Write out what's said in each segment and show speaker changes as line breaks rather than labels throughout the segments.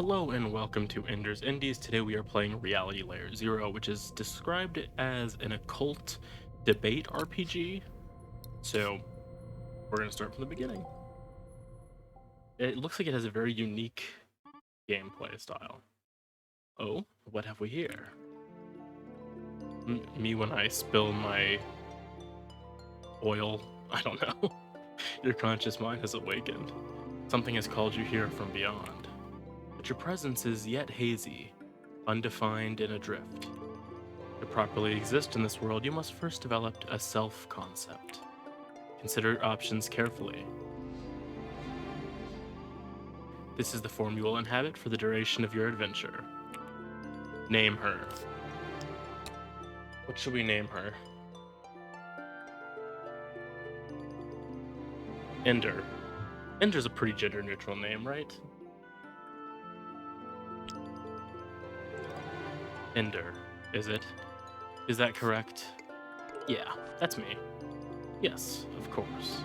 Hello and welcome to Ender's Indies. Today we are playing Reality Layer Zero, which is described as an occult debate RPG. So we're going to start from the beginning. It looks like it has a very unique gameplay style. Oh, what have we here? Me when I spill my oil? I don't know. Your conscious mind has awakened. Something has called you here from beyond. But your presence is yet hazy, undefined and adrift. To properly exist in this world, you must first develop a self-concept. Consider options carefully. This is the form you will inhabit for the duration of your adventure. Name her. What should we name her? Ender. Ender's a pretty gender-neutral name, right? Ender, is it? Is that correct? Yeah, that's me. Yes, of course.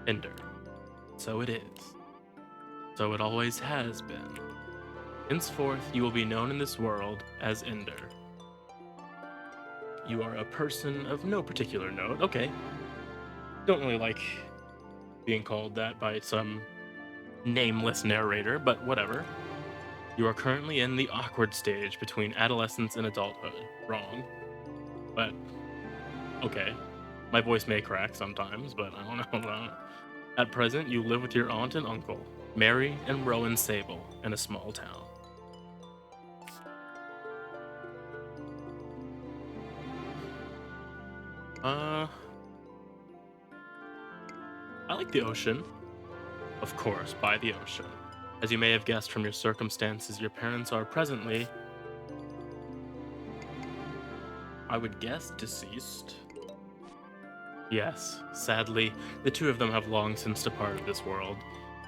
Ender. So it is. So it always has been. Henceforth, you will be known in this world as Ender. You are a person of no particular note. Okay. Don't really like being called that by some nameless narrator, but whatever. You are currently in the awkward stage between adolescence and adulthood. Wrong. But, okay. My voice may crack sometimes, but I don't know about it. At present, you live with your aunt and uncle, Mary and Rowan Sable, in a small town. I like the ocean. Of course, by the ocean. As you may have guessed from your circumstances, your parents are presently, I would guess, deceased. Yes, sadly, the two of them have long since departed this world.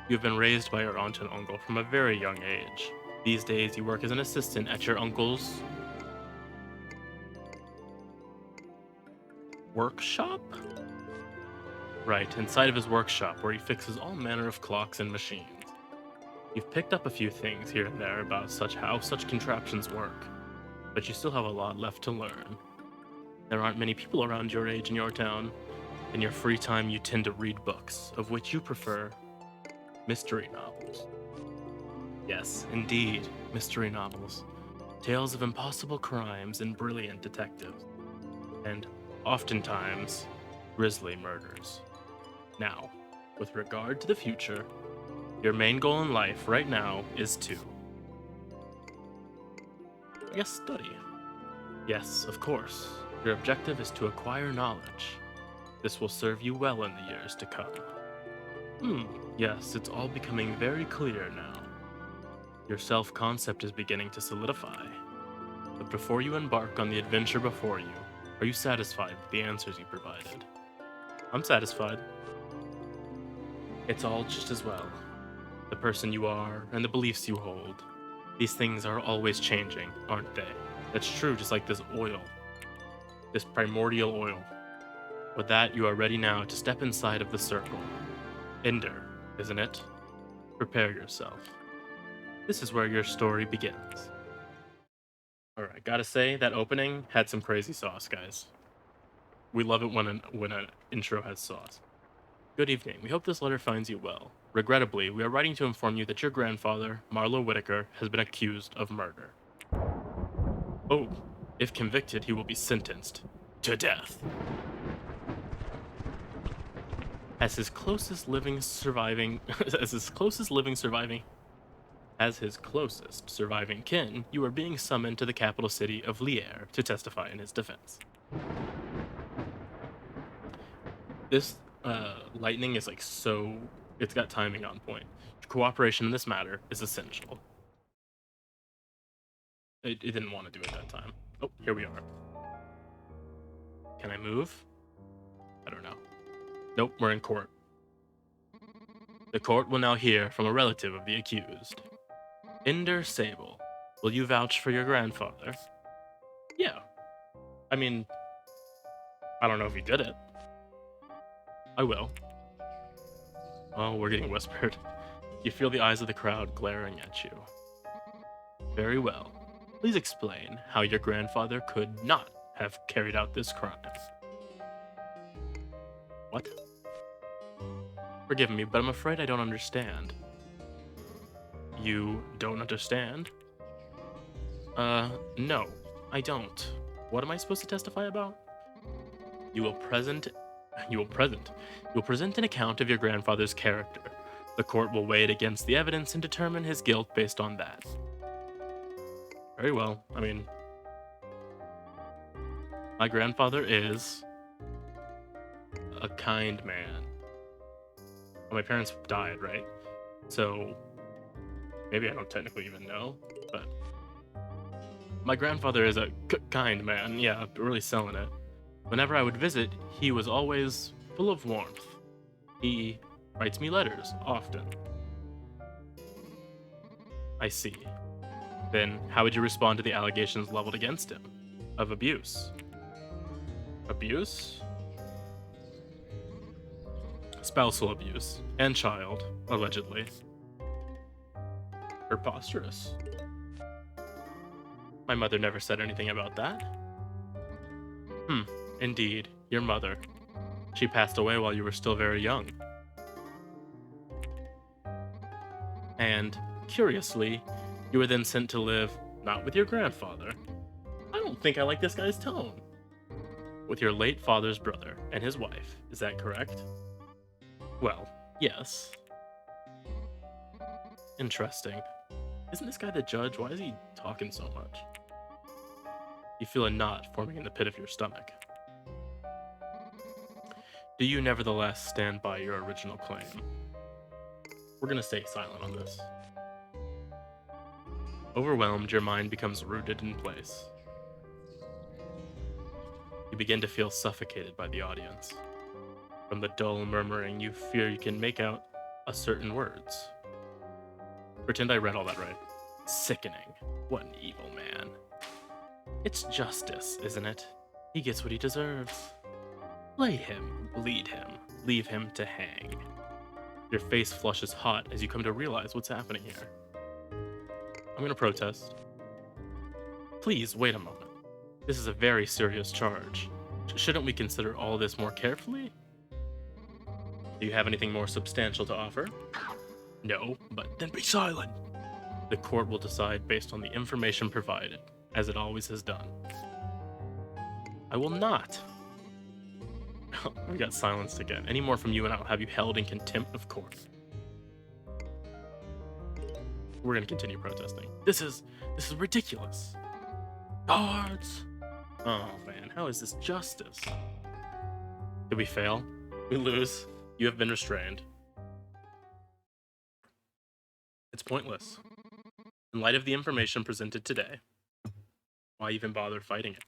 You have been raised by your aunt and uncle from a very young age. These days, you work as an assistant at your uncle's workshop? Right, inside of his workshop where he fixes all manner of clocks and machines. You've picked up a few things here and there about how such contraptions work, but you still have a lot left to learn. There aren't many people around your age in your town. In your free time, you tend to read books, of which you prefer mystery novels. Yes, indeed, mystery novels. Tales of impossible crimes and brilliant detectives. And, oftentimes, grisly murders. Now, with regard to the future, your main goal in life right now is to, I guess, study. Yes, of course. Your objective is to acquire knowledge. This will serve you well in the years to come. Yes, it's all becoming very clear now. Your self-concept is beginning to solidify. But before you embark on the adventure before you, are you satisfied with the answers you provided? I'm satisfied. It's all just as well. The person you are and the beliefs you hold. These things are always changing, aren't they? That's true, just like this oil. This primordial oil. With that, you are ready now to step inside of the circle. Ender, isn't it? Prepare yourself. This is where your story begins. Alright, gotta say, that opening had some crazy sauce, guys. We love it when an intro has sauce. Good evening. We hope this letter finds you well. Regrettably, we are writing to inform you that your grandfather, Marlowe Whitaker, has been accused of murder. Oh, if convicted, he will be sentenced to death. As his closest surviving kin, you are being summoned to the capital city of Lier to testify in his defense. This lightning is like so, it's got timing on point. Cooperation in this matter is essential. It didn't want to do it that time. Oh, here we are. Can I move? I don't know. Nope, we're in court. The court will now hear from a relative of the accused. Ender Sable, will you vouch for your grandfather? Yeah. I mean, I don't know if he did it. I will. Oh, we're getting whispered. You feel the eyes of the crowd glaring at you. Very well. Please explain how your grandfather could not have carried out this crime. What? Forgive me, but I'm afraid I don't understand. You don't understand? No, I don't. What am I supposed to testify about? You will present you will present you will present an account of your grandfather's character. The court will weigh it against the evidence and determine his guilt based on that. Very well. I mean, my grandfather is a kind man. Well, my parents died, right? So maybe I don't technically even know, but my grandfather is a kind man. Yeah, really selling it. Whenever I would visit, he was always full of warmth. He writes me letters often. I see. Then how would you respond to the allegations leveled against him of abuse? Abuse? Spousal abuse and child, allegedly. Preposterous. My mother never said anything about that. Indeed, your mother. She passed away while you were still very young. And, curiously, you were then sent to live not with your grandfather. I don't think I like this guy's tone. With your late father's brother and his wife, is that correct? Well, yes. Interesting. Isn't this guy the judge? Why is he talking so much? You feel a knot forming in the pit of your stomach. Do you nevertheless stand by your original claim? We're gonna stay silent on this. Overwhelmed, your mind becomes rooted in place. You begin to feel suffocated by the audience. From the dull murmuring, you fear you can make out a certain words. Pretend I read all that right. Sickening. What an evil man. It's justice, isn't it? He gets what he deserves. Lay him, bleed him, leave him to hang. Your face flushes hot as you come to realize what's happening here. I'm gonna protest. Please, wait a moment. This is a very serious charge. Shouldn't we consider all this more carefully? Do you have anything more substantial to offer? No, but then be silent. The court will decide based on the information provided, as it always has done. I will not. We got silenced again. Any more from you and I'll have you held in contempt of court. We're gonna continue protesting. This is ridiculous. Guards! Oh man, how is this justice? Did we fail? We lose. You have been restrained. It's pointless. In light of the information presented today, why even bother fighting it?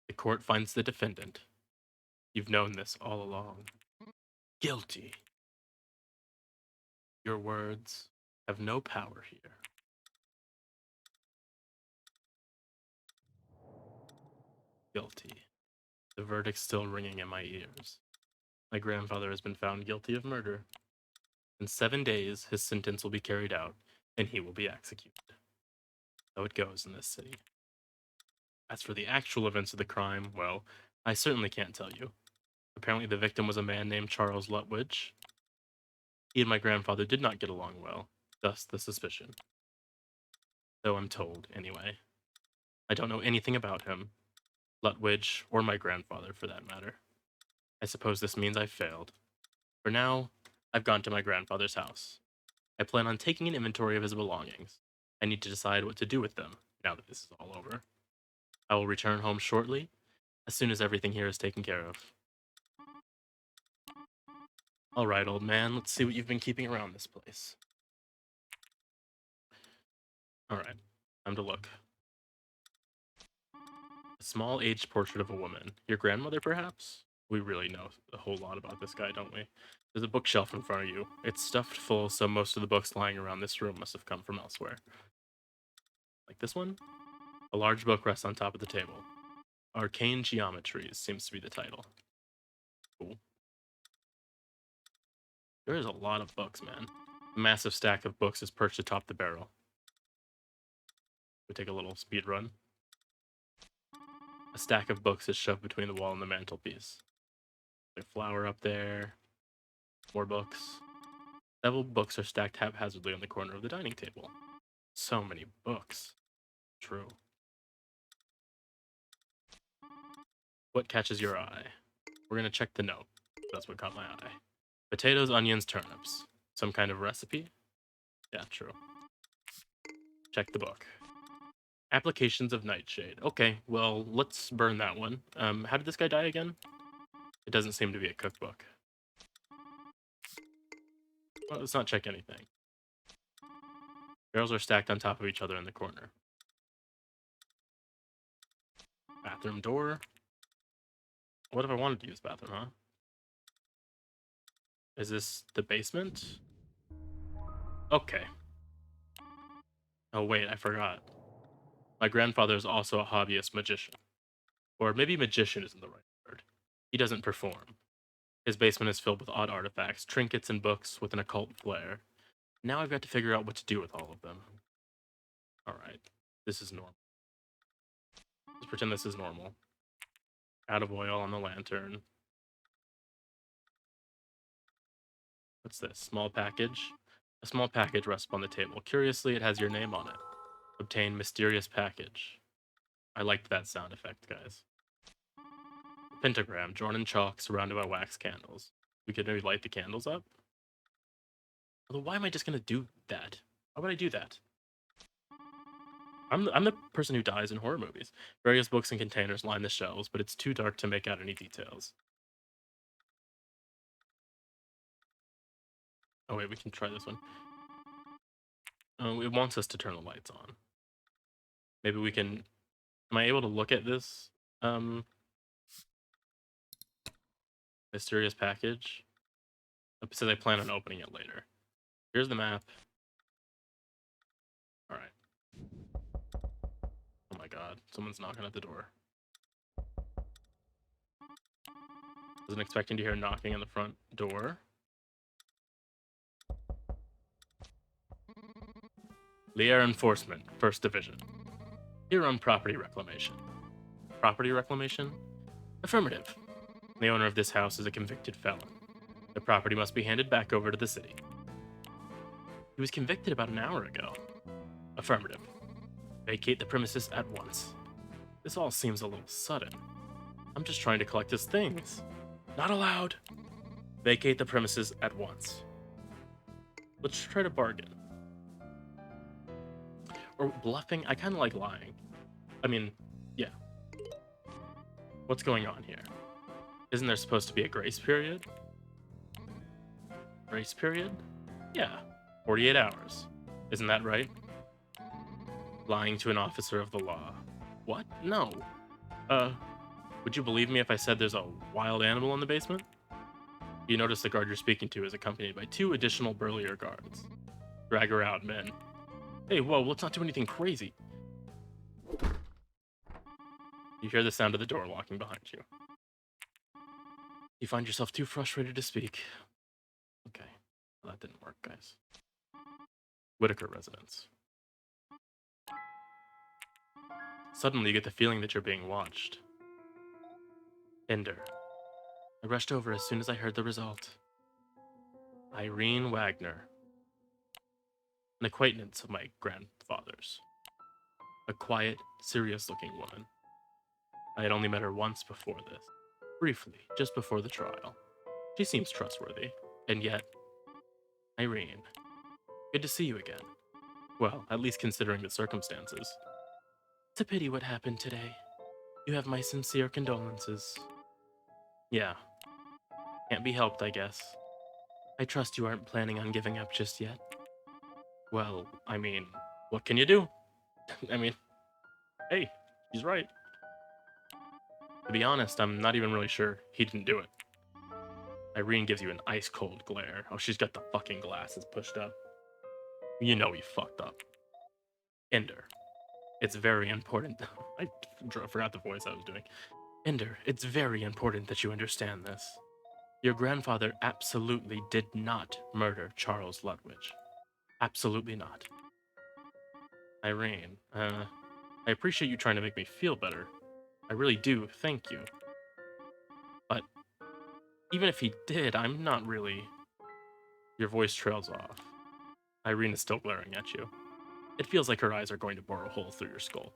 The court finds the defendant. You've known this all along. Guilty. Your words have no power here. Guilty. The verdict's still ringing in my ears. My grandfather has been found guilty of murder. In 7 days, his sentence will be carried out, and he will be executed. So it goes in this city. As for the actual events of the crime, well, I certainly can't tell you. Apparently the victim was a man named Charles Lutwidge. He and my grandfather did not get along well, thus the suspicion. So I'm told, anyway. I don't know anything about him, Lutwidge, or my grandfather for that matter. I suppose this means I've failed. For now, I've gone to my grandfather's house. I plan on taking an inventory of his belongings. I need to decide what to do with them, now that this is all over. I will return home shortly, as soon as everything here is taken care of. Alright, old man, let's see what you've been keeping around this place. Alright, time to look. A small aged portrait of a woman. Your grandmother, perhaps? We really know a whole lot about this guy, don't we? There's a bookshelf in front of you. It's stuffed full, so most of the books lying around this room must have come from elsewhere. Like this one? A large book rests on top of the table. Arcane Geometries seems to be the title. Cool. There is a lot of books, man. A massive stack of books is perched atop the barrel. We take a little speed run. A stack of books is shoved between the wall and the mantelpiece. A flower up there. More books. Several books are stacked haphazardly on the corner of the dining table. So many books. True. What catches your eye? We're gonna check the note. That's what caught my eye. Potatoes, onions, turnips. Some kind of recipe? Yeah, true. Check the book. Applications of Nightshade. Okay, well, let's burn that one. How did this guy die again? It doesn't seem to be a cookbook. Well, let's not check anything. Barrels are stacked on top of each other in the corner. Bathroom door. What if I wanted to use bathroom, huh? Is this the basement? Okay. Oh, wait, I forgot. My grandfather is also a hobbyist magician. Or maybe magician isn't the right word. He doesn't perform. His basement is filled with odd artifacts, trinkets, and books with an occult flair. Now I've got to figure out what to do with all of them. Alright, this is normal. Let's pretend this is normal. Out of oil on the lantern. What's this? Small package? A small package rests upon the table. Curiously, it has your name on it. Obtain mysterious package. I liked that sound effect, guys. A pentagram, drawn in chalk, surrounded by wax candles. We could maybe light the candles up? Although, why am I just gonna do that? Why would I do that? I'm the person who dies in horror movies. Various books and containers line the shelves, but it's too dark to make out any details. Oh wait, we can try this one. Oh, it wants us to turn the lights on. Maybe we can... Am I able to look at this? Mysterious package? It says I plan on opening it later. Here's the map. Alright. Oh my god, someone's knocking at the door. Wasn't expecting to hear knocking on the front door. Lier Enforcement, 1st Division. Here on property reclamation. Property reclamation? Affirmative. The owner of this house is a convicted felon. The property must be handed back over to the city. He was convicted about an hour ago. Affirmative. Vacate the premises at once. This all seems a little sudden. I'm just trying to collect his things. Not allowed. Vacate the premises at once. Let's try to bargain. Or bluffing? I kind of like lying. I mean, yeah. What's going on here? Isn't there supposed to be a grace period? Grace period? Yeah. 48 hours. Isn't that right? Lying to an officer of the law. What? No. Would you believe me if I said there's a wild animal in the basement? You notice the guard you're speaking to is accompanied by 2 additional burlier guards. Drag her out, men. Hey, whoa, let's not do anything crazy. You hear the sound of the door locking behind you. You find yourself too frustrated to speak. Okay, well, that didn't work, guys. Whitaker residence. Suddenly, you get the feeling that you're being watched. Ender. I rushed over as soon as I heard the result. Irene Wagner. An acquaintance of my grandfather's. A quiet, serious-looking woman. I had only met her once before this. Briefly, just before the trial. She seems trustworthy. And yet... Irene. Good to see you again. Well, at least considering the circumstances. It's a pity what happened today. You have my sincere condolences. Yeah. Can't be helped, I guess. I trust you aren't planning on giving up just yet. Well, I mean, what can you do? I mean, hey, she's right. To be honest, I'm not even really sure he didn't do it. Irene gives you an ice-cold glare. Oh, she's got the fucking glasses pushed up. You know he fucked up. Ender. It's very important. I forgot the voice I was doing. Ender, it's very important that you understand this. Your grandfather absolutely did not murder Charles Lutwidge. Absolutely not. Irene, I appreciate you trying to make me feel better. I really do, thank you. But even if he did, I'm not really. Your voice trails off. Irene is still glaring at you. It feels like her eyes are going to bore a hole through your skull.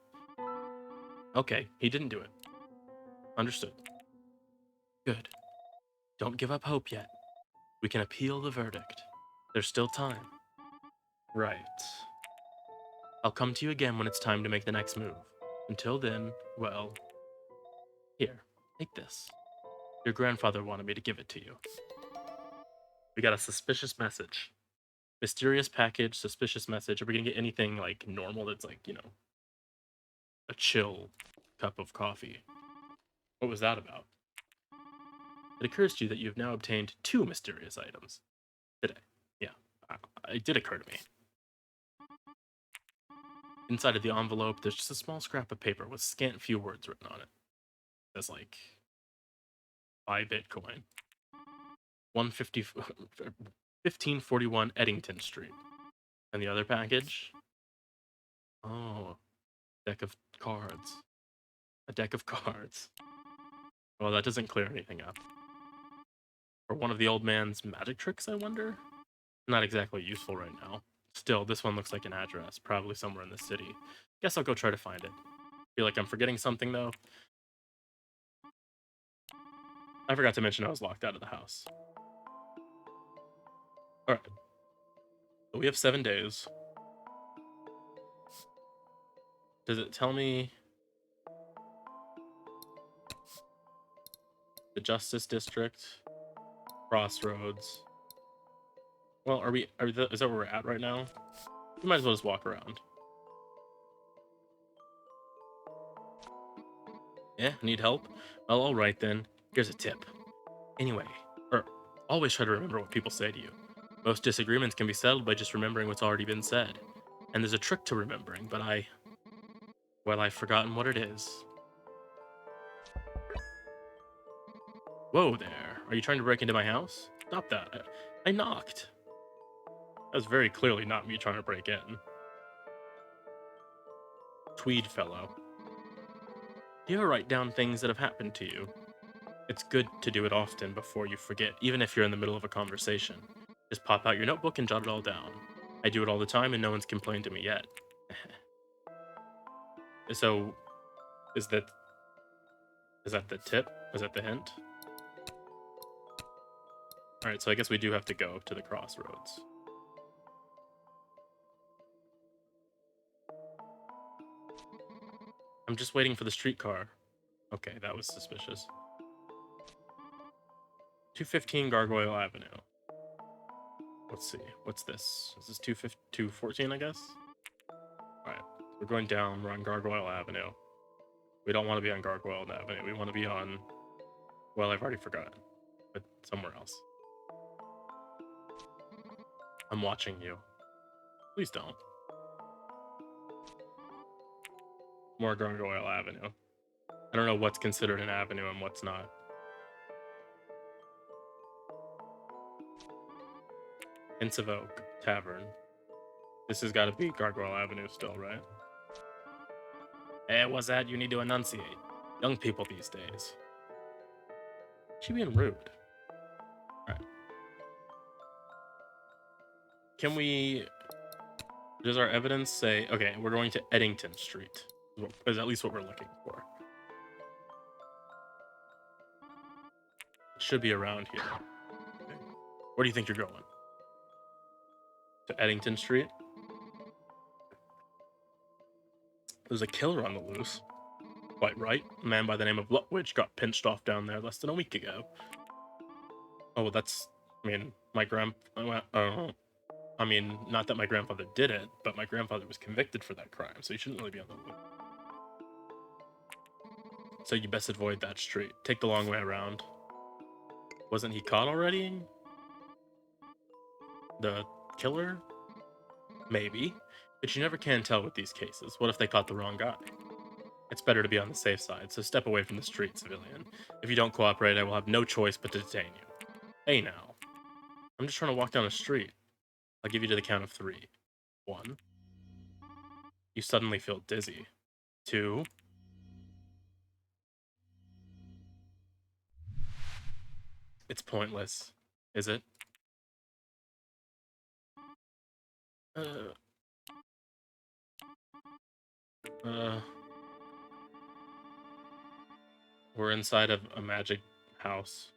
Okay, he didn't do it. Understood. Good. Don't give up hope yet. We can appeal the verdict. There's still time. Right. I'll come to you again when it's time to make the next move. Until then, well, here, take this. Your grandfather wanted me to give it to you. We got a suspicious message. Mysterious package, suspicious message. Are we gonna get anything like normal that's like, a chill cup of coffee? What was that about? It occurs to you that you have now obtained 2 mysterious items today. Yeah, it did occur to me. Inside of the envelope, there's just a small scrap of paper with scant few words written on it. That's like, buy Bitcoin. 1541 Eddington Street. And the other package? Oh, deck of cards. A deck of cards. Well, that doesn't clear anything up. Or one of the old man's magic tricks, I wonder? Not exactly useful right now. Still, this one looks like an address, probably somewhere in the city. Guess I'll go try to find it. Feel like I'm forgetting something, though. I forgot to mention I was locked out of the house. Alright. So we have 7 days. Does it tell me the Justice District, Crossroads? Well, is that where we're at right now? We might as well just walk around. Yeah, need help? Well, alright then. Here's a tip. Anyway, always try to remember what people say to you. Most disagreements can be settled by just remembering what's already been said. And there's a trick to remembering, but I've forgotten what it is. Whoa there. Are you trying to break into my house? Stop that. I knocked. That was very clearly not me trying to break in. Tweed fellow. Do you ever write down things that have happened to you? It's good to do it often before you forget, even if you're in the middle of a conversation. Just pop out your notebook and jot it all down. I do it all the time and no one's complained to me yet. So, is that the tip? Is that the hint? Alright, so I guess we do have to go to the crossroads. I'm just waiting for the streetcar. Okay, that was suspicious. 215 Gargoyle Avenue. Let's see. What's this? Is this 214, I guess? Alright. We're going down. We're on Gargoyle Avenue. We don't want to be on Gargoyle Avenue. We want to be on... Well, I've already forgotten. But somewhere else. I'm watching you. Please don't. More Gargoyle Avenue. I don't know what's considered an avenue and what's not. Hints of Oak Tavern. This has got to be Gargoyle Avenue still, right? Hey, what's that? You need to enunciate. Young people these days. She being rude. Alright. Can we... Does our evidence say... Okay, we're going to Eddington Street. Is at least what we're looking for. It should be around here. Where do you think you're going? To Eddington Street? There's a killer on the loose. Quite right. A man by the name of Lutwidge got pinched off down there less than a week ago. Oh, well, that's... I mean, I mean, not that my grandfather did it, but my grandfather was convicted for that crime, so he shouldn't really be on the loose. So you best avoid that street. Take the long way around. Wasn't he caught already? The killer? Maybe. But you never can tell with these cases. What if they caught the wrong guy? It's better to be on the safe side, so step away from the street, civilian. If you don't cooperate, I will have no choice but to detain you. Hey now. I'm just trying to walk down the street. I'll give you to the count of 3. 1. You suddenly feel dizzy. 2. It's pointless, is it? Uh, uh, we're inside of a magic house.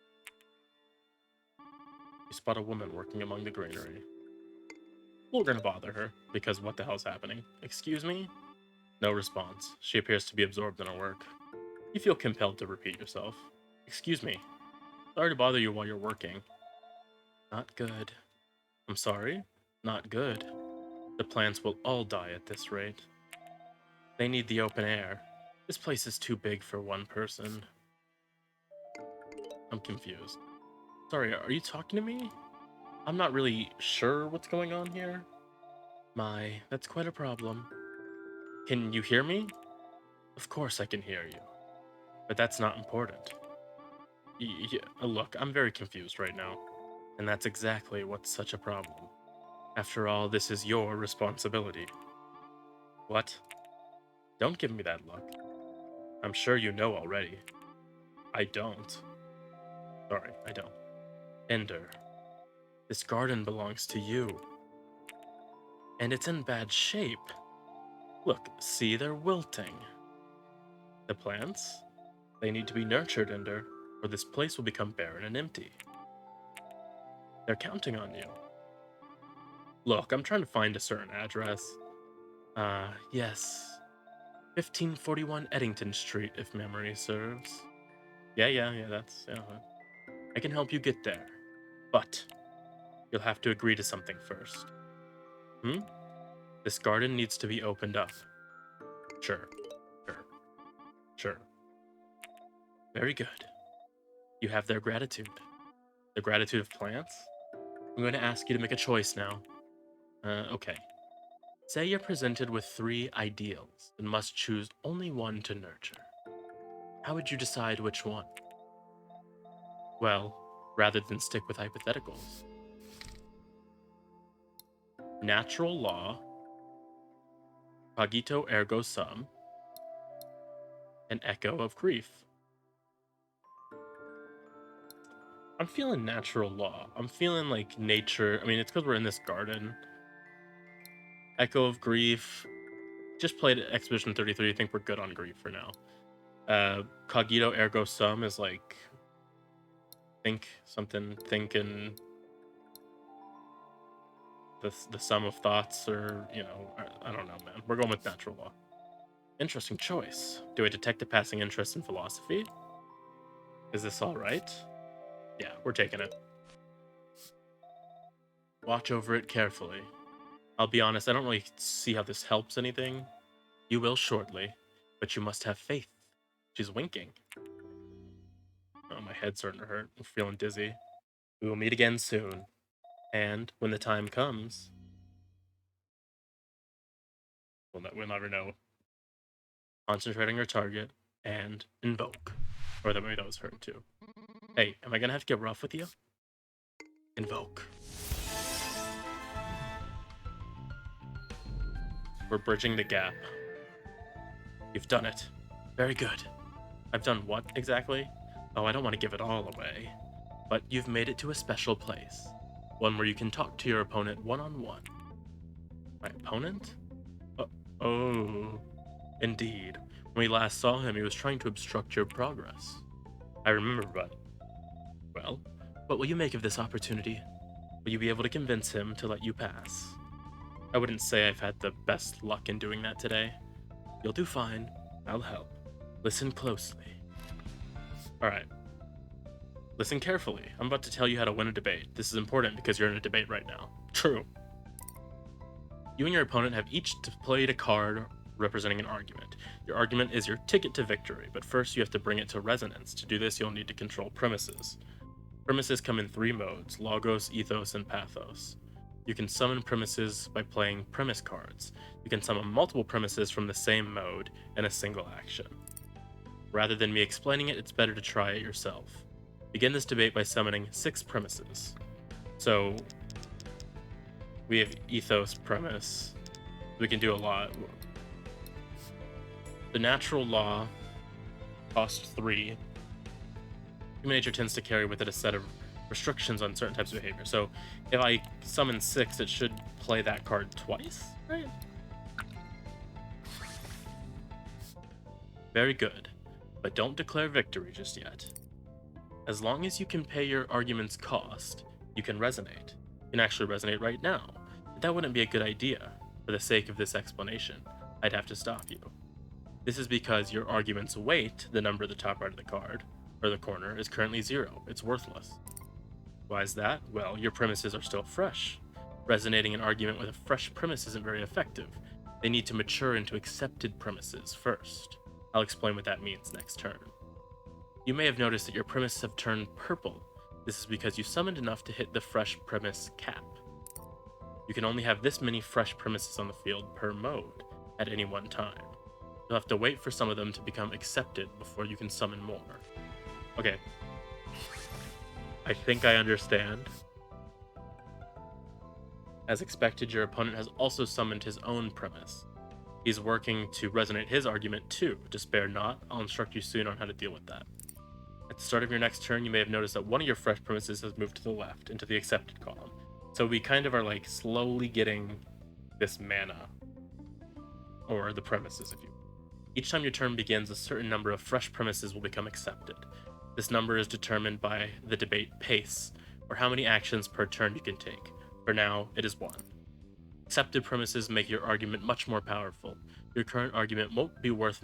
You spot a woman working among the greenery. We're gonna bother her, because what the hell's happening? Excuse me? No response. She appears to be absorbed in her work. You feel compelled to repeat yourself. Excuse me. Sorry to bother you while you're working. Not good. I'm sorry? Not good. The plants will all die at this rate. They need the open air. This place is too big for one person. I'm confused. Sorry, are you talking to me? I'm not really sure what's going on here. My, that's quite a problem. Can you hear me? Of course I can hear you. But that's not important. Look, I'm very confused right now. And that's exactly what's such a problem. After all, this is your responsibility. What? Don't give me that look. I'm sure you know already. I don't. Sorry, I don't. Ender, this garden belongs to you. And it's in bad shape. Look, see, they're wilting. The plants? They need to be nurtured, Ender, or this place will become barren and empty. They're counting on you. Look, I'm trying to find a certain address. Yes. 1541 Eddington Street, if memory serves. Yeah, that's, I can help you get there. But, you'll have to agree to something first. This garden needs to be opened up. Sure, sure, sure. Very good. You have their gratitude. The gratitude of plants? I'm going to ask you to make a choice now. Okay. Say you're presented with 3 ideals and must choose only one to nurture. How would you decide which one? Well, rather than stick with hypotheticals. Natural law, cogito ergo sum, and echo of grief. I'm feeling natural law. I'm feeling like nature. I mean, it's because we're in this garden. Echo of grief. Just played Expedition 33. I think we're good on grief for now. Cogito ergo sum is like think something, thinking the sum of thoughts, or I don't know, man. We're going with natural law. Interesting choice. Do I detect a passing interest in philosophy? Is this all right? Yeah, we're taking it. Watch over it carefully. I'll be honest, I don't really see how this helps anything. You will shortly, but you must have faith. She's winking. Oh, my head's starting to hurt. I'm feeling dizzy. We will meet again soon. And when the time comes, we'll never know. Concentrating our target and invoke. Or maybe that was her too. Hey, am I gonna have to get rough with you? Invoke. We're bridging the gap. You've done it. Very good. I've done what exactly? Oh, I don't want to give it all away. But you've made it to a special place. One where you can talk to your opponent one-on-one. My opponent? Oh, indeed. When we last saw him, he was trying to obstruct your progress. I remember, but... Well, what will you make of this opportunity? Will you be able to convince him to let you pass? I wouldn't say I've had the best luck in doing that today. You'll do fine. I'll help. Listen closely. Alright. Listen carefully. I'm about to tell you how to win a debate. This is important because you're in a debate right now. True. You and your opponent have each played a card representing an argument. Your argument is your ticket to victory, but first you have to bring it to resonance. To do this, you'll need to control premises. Premises come in 3 modes: Logos, Ethos, and Pathos. You can summon premises by playing premise cards. You can summon multiple premises from the same mode in a single action. Rather than me explaining it, it's better to try it yourself. Begin this debate by summoning 6 premises. So, we have Ethos premise. We can do a lot. The natural law, cost 3. Human nature tends to carry with it a set of restrictions on certain types of behavior. So if I summon 6, it should play that card twice, right? Very good. But don't declare victory just yet. As long as you can pay your argument's cost, you can resonate. You can actually resonate right now. But that wouldn't be a good idea. For the sake of this explanation, I'd have to stop you. This is because your argument's weight, the number at the top right of the card, or the corner, is currently 0. It's worthless. Why is that? Well, your premises are still fresh. Resonating an argument with a fresh premise isn't very effective. They need to mature into accepted premises first. I'll explain what that means next turn. You may have noticed that your premises have turned purple. This is because you summoned enough to hit the fresh premise cap. You can only have this many fresh premises on the field per mode at any one time. You'll have to wait for some of them to become accepted before you can summon more. Okay. I think I understand. As expected, your opponent has also summoned his own premise. He's working to resonate his argument too. Despair not, I'll instruct you soon on how to deal with that. At the start of your next turn, you may have noticed that one of your fresh premises has moved to the left, into the accepted column. So we kind of are like slowly getting this mana, or the premises, if you will. Each time your turn begins, a certain number of fresh premises will become accepted. This number is determined by the debate pace, or how many actions per turn you can take. For now, it is 1. Accepted premises make your argument much more powerful. Your current argument won't be worth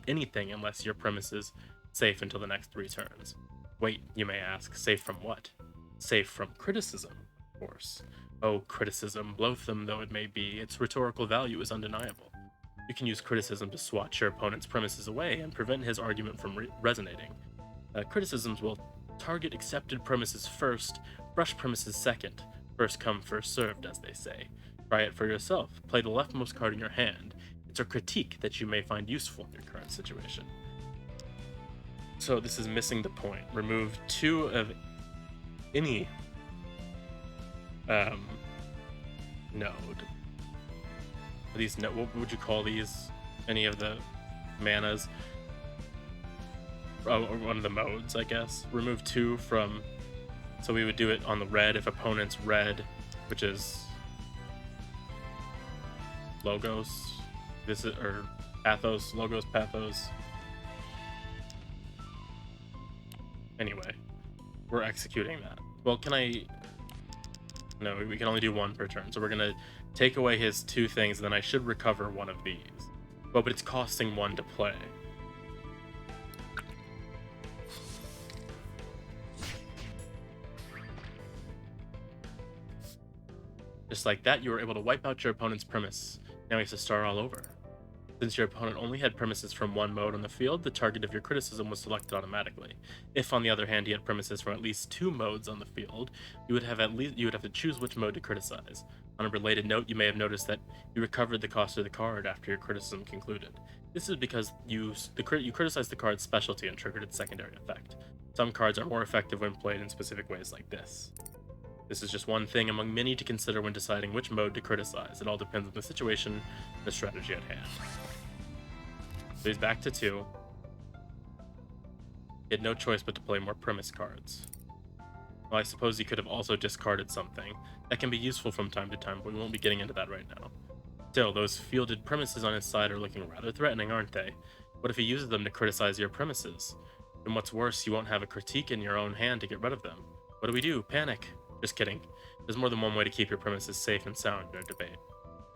anything unless your premise is safe until the next 3 turns. Wait, you may ask, safe from what? Safe from criticism, of course. Oh, criticism, loathsome though it may be, its rhetorical value is undeniable. You can use criticism to swat your opponent's premises away and prevent his argument from resonating. Criticisms will target accepted premises first, fresh premises second. First come, first served, as they say. Try it for yourself. Play the leftmost card in your hand. It's a critique that you may find useful in your current situation. So this is missing the point. Remove 2 of any node. Are these what would you call these? Any of the manas? Oh, or one of the modes, I guess. Remove 2 from. So we would do it on the red if opponent's red, which is Logos. This is or Pathos, Logos, Pathos. Anyway, we're executing that. Well, can I? No, we can only do 1 per turn. So we're gonna take away his 2 things, and then I should recover 1 of these. Well, but it's costing 1 to play. Just like that, you were able to wipe out your opponent's premise. Now he has to start all over. Since your opponent only had premises from 1 mode on the field, the target of your criticism was selected automatically. If, on the other hand, he had premises from at least 2 modes on the field, you would have to choose which mode to criticize. On a related note, you may have noticed that you recovered the cost of the card after your criticism concluded. This is because you criticized the card's specialty and triggered its secondary effect. Some cards are more effective when played in specific ways like this. This is just one thing among many to consider when deciding which mode to criticize. It all depends on the situation and the strategy at hand. So he's back to 2. He had no choice but to play more premise cards. Well, I suppose he could have also discarded something. That can be useful from time to time, but we won't be getting into that right now. Still, those fielded premises on his side are looking rather threatening, aren't they? What if he uses them to criticize your premises? And what's worse, you won't have a critique in your own hand to get rid of them. What do we do? Panic. Just kidding. There's more than one way to keep your premises safe and sound in a debate.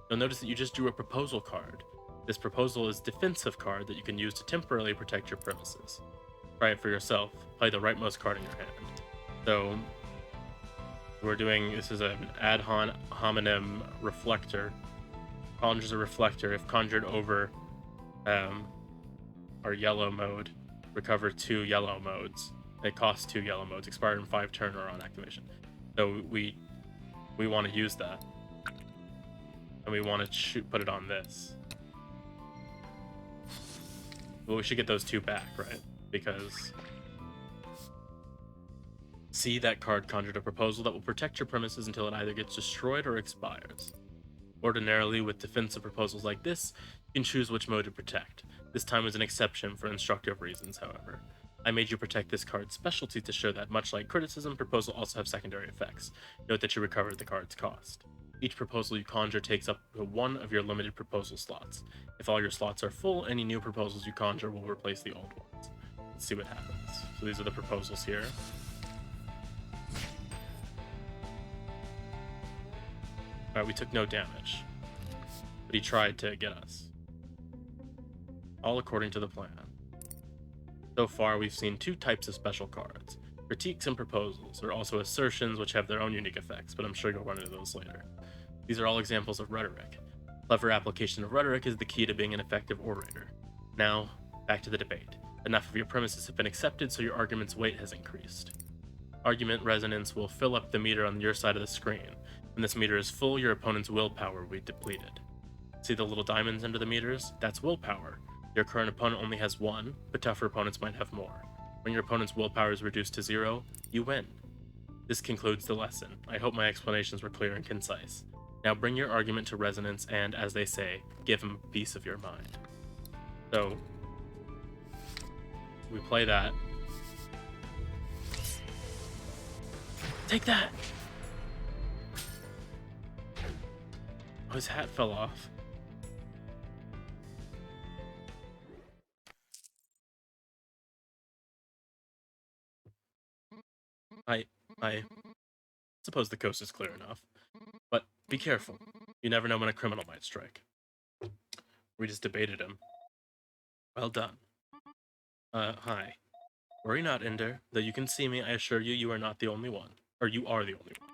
You'll notice that you just drew a proposal card. This proposal is a defensive card that you can use to temporarily protect your premises. Try it for yourself. Play the rightmost card in your hand. So, we're doing, this is an ad hominem reflector. Conjures a reflector. If conjured over our yellow mode, recover 2 yellow modes. It costs 2 yellow modes, expire in 5 turn or on activation. So we want to use that, and we want to put it on this. Well, we should get those 2 back, right? Because see, that card conjured a proposal that will protect your premises until it either gets destroyed or expires. Ordinarily, with defensive proposals like this, you can choose which mode to protect. This time was an exception for instructive reasons, however. I made you protect this card's specialty to show that, much like criticism, proposal also have secondary effects. Note that you recover the card's cost. Each proposal you conjure takes up to one of your limited proposal slots. If all your slots are full, any new proposals you conjure will replace the old ones. Let's see what happens. So these are the proposals here. Alright, we took no damage, but he tried to get us. All according to the plan. So far, we've seen two types of special cards. Critiques and proposals. There are also assertions, which have their own unique effects, but I'm sure you'll run into those later. These are all examples of rhetoric. Clever application of rhetoric is the key to being an effective orator. Now, back to the debate. Enough of your premises have been accepted, so your argument's weight has increased. Argument resonance will fill up the meter on your side of the screen. When this meter is full, your opponent's willpower will be depleted. See the little diamonds under the meters? That's willpower. Your current opponent only has one, but tougher opponents might have more. When your opponent's willpower is reduced to 0, you win. This concludes the lesson. I hope my explanations were clear and concise. Now bring your argument to resonance and, as they say, give him a piece of your mind. So, we play that. Take that! Oh, his hat fell off. I suppose the coast is clear enough. But be careful. You never know when a criminal might strike. We just debated him. Well done. Hi. Worry not, Ender. Though you can see me, I assure you, you are not the only one. Or you are the only one.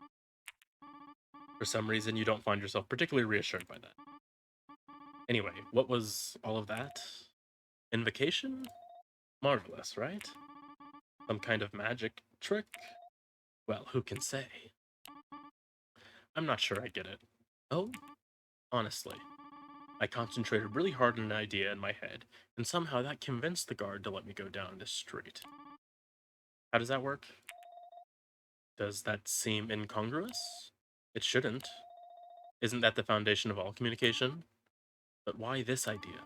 For some reason, you don't find yourself particularly reassured by that. Anyway, what was all of that? Invocation? Marvelous, right? Some kind of magic trick? Well, who can say? I'm not sure I get it. Oh? Honestly. I concentrated really hard on an idea in my head, and somehow that convinced the guard to let me go down this street. How does that work? Does that seem incongruous? It shouldn't. Isn't that the foundation of all communication? But why this idea?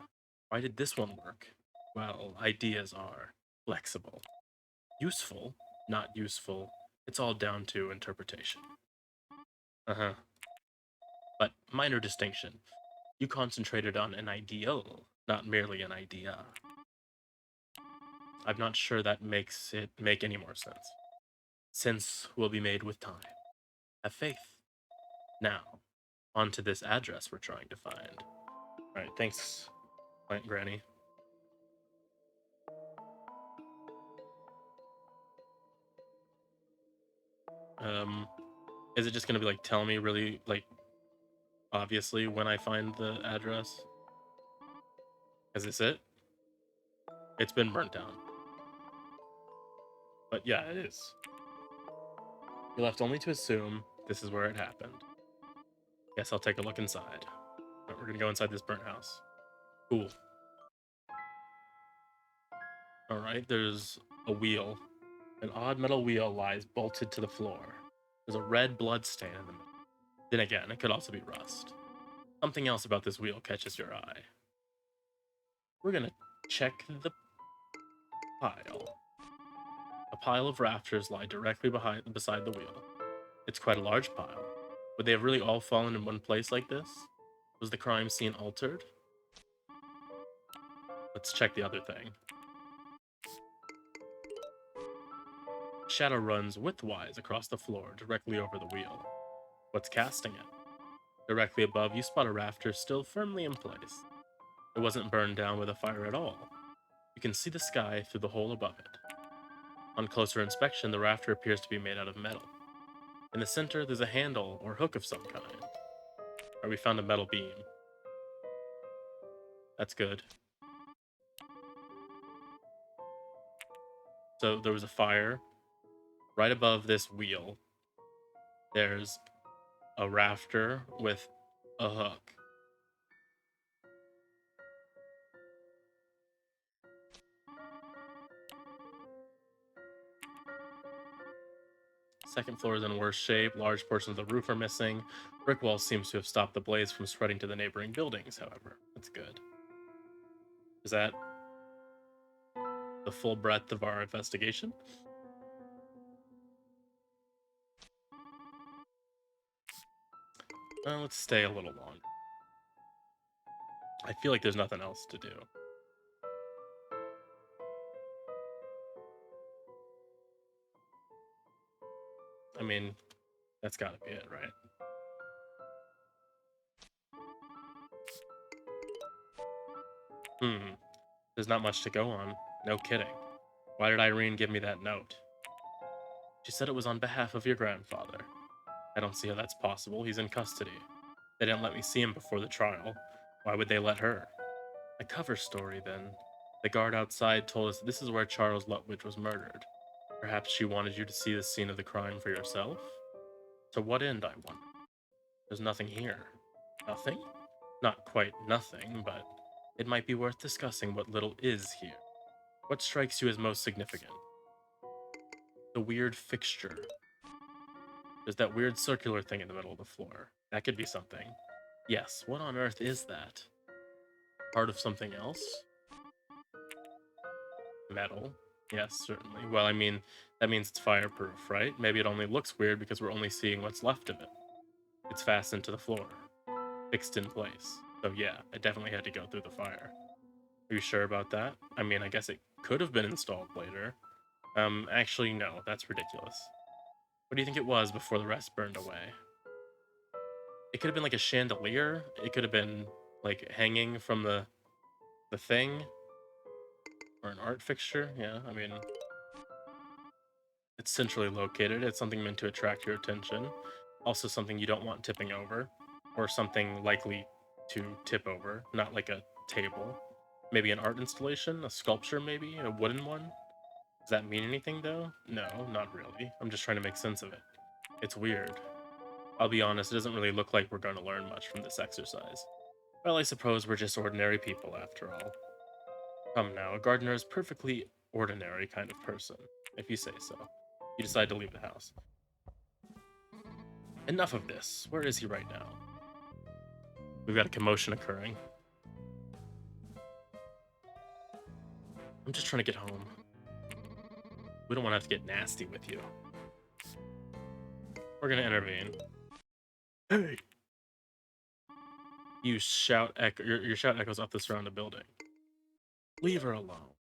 Why did this one work? Well, ideas are flexible. Useful, not useful. It's all down to interpretation. Uh-huh. But minor distinction. You concentrated on an ideal, not merely an idea. I'm not sure that makes it make any more sense. Sense will be made with time. Have faith. Now, on to this address we're trying to find. Alright, thanks, Plant Granny. Is it just gonna be like tell me really like obviously when I find the address? Is this it? It's been burnt down. But yeah, it is. You're left only to assume this is where it happened. Guess I'll take a look inside. Right, we're gonna go inside this burnt house. Cool. Alright, there's a wheel. An odd metal wheel lies bolted to the floor. There's a red blood stain in the middle. Then again, it could also be rust. Something else about this wheel catches your eye. We're gonna check the pile. A pile of rafters lie directly beside the wheel. It's quite a large pile. Would they have really all fallen in one place like this? Was the crime scene altered? Let's check the other thing. Shadow runs widthwise across the floor, directly over the wheel. What's casting it? Directly above, you spot a rafter still firmly in place. It wasn't burned down with a fire at all. You can see the sky through the hole above it. On closer inspection, the rafter appears to be made out of metal. In the center, there's a handle or hook of some kind. Or we found a metal beam. That's good. So there was a fire. Right above this wheel, there's a rafter with a hook. Second floor is in worse shape. Large portions of the roof are missing. Brick wall seems to have stopped the blaze from spreading to the neighboring buildings, however. That's good. Is that the full breadth of our investigation? Let's stay a little longer. I feel like there's nothing else to do. I mean, that's gotta be it, right? There's not much to go on. No kidding. Why did Irene give me that note? She said it was on behalf of your grandfather. I don't see how that's possible. He's in custody. They didn't let me see him before the trial. Why would they let her? A cover story, then. The guard outside told us this is where Charles Lutwidge was murdered. Perhaps she wanted you to see the scene of the crime for yourself? To what end, I wonder? There's nothing here. Nothing? Not quite nothing, but it might be worth discussing what little is here. What strikes you as most significant? The weird fixture. There's that weird circular thing in the middle of the floor. That could be something. Yes, what on earth is that? Part of something else? Metal? Yes, certainly. Well, I mean, that means it's fireproof, right? Maybe it only looks weird because we're only seeing what's left of it. It's fastened to the floor, fixed in place. So yeah, it definitely had to go through the fire. Are you sure about that? I mean, I guess it could have been installed later. Actually, no, that's ridiculous. What do you think it was before the rest burned away? It could have been like a chandelier. It could have been like hanging from the thing, or an art fixture. Yeah, I mean, it's centrally located. It's something meant to attract your attention. Also, something you don't want tipping over, or something likely to tip over. Not like a table. Maybe an art installation, a sculpture, maybe a wooden one. Does that mean anything though? No, not really. I'm just trying to make sense of it. It's weird. I'll be honest, it doesn't really look like we're going to learn much from this exercise. Well, I suppose we're just ordinary people after all. Come now, a gardener is perfectly ordinary kind of person, if you say so. You decide to leave the house. Enough of this. Where is he right now? We've got a commotion occurring. I'm just trying to get home. We don't want to have to get nasty with you. We're gonna intervene. Hey! You shout echo. Your shout echoes off the surrounding building. Leave her alone.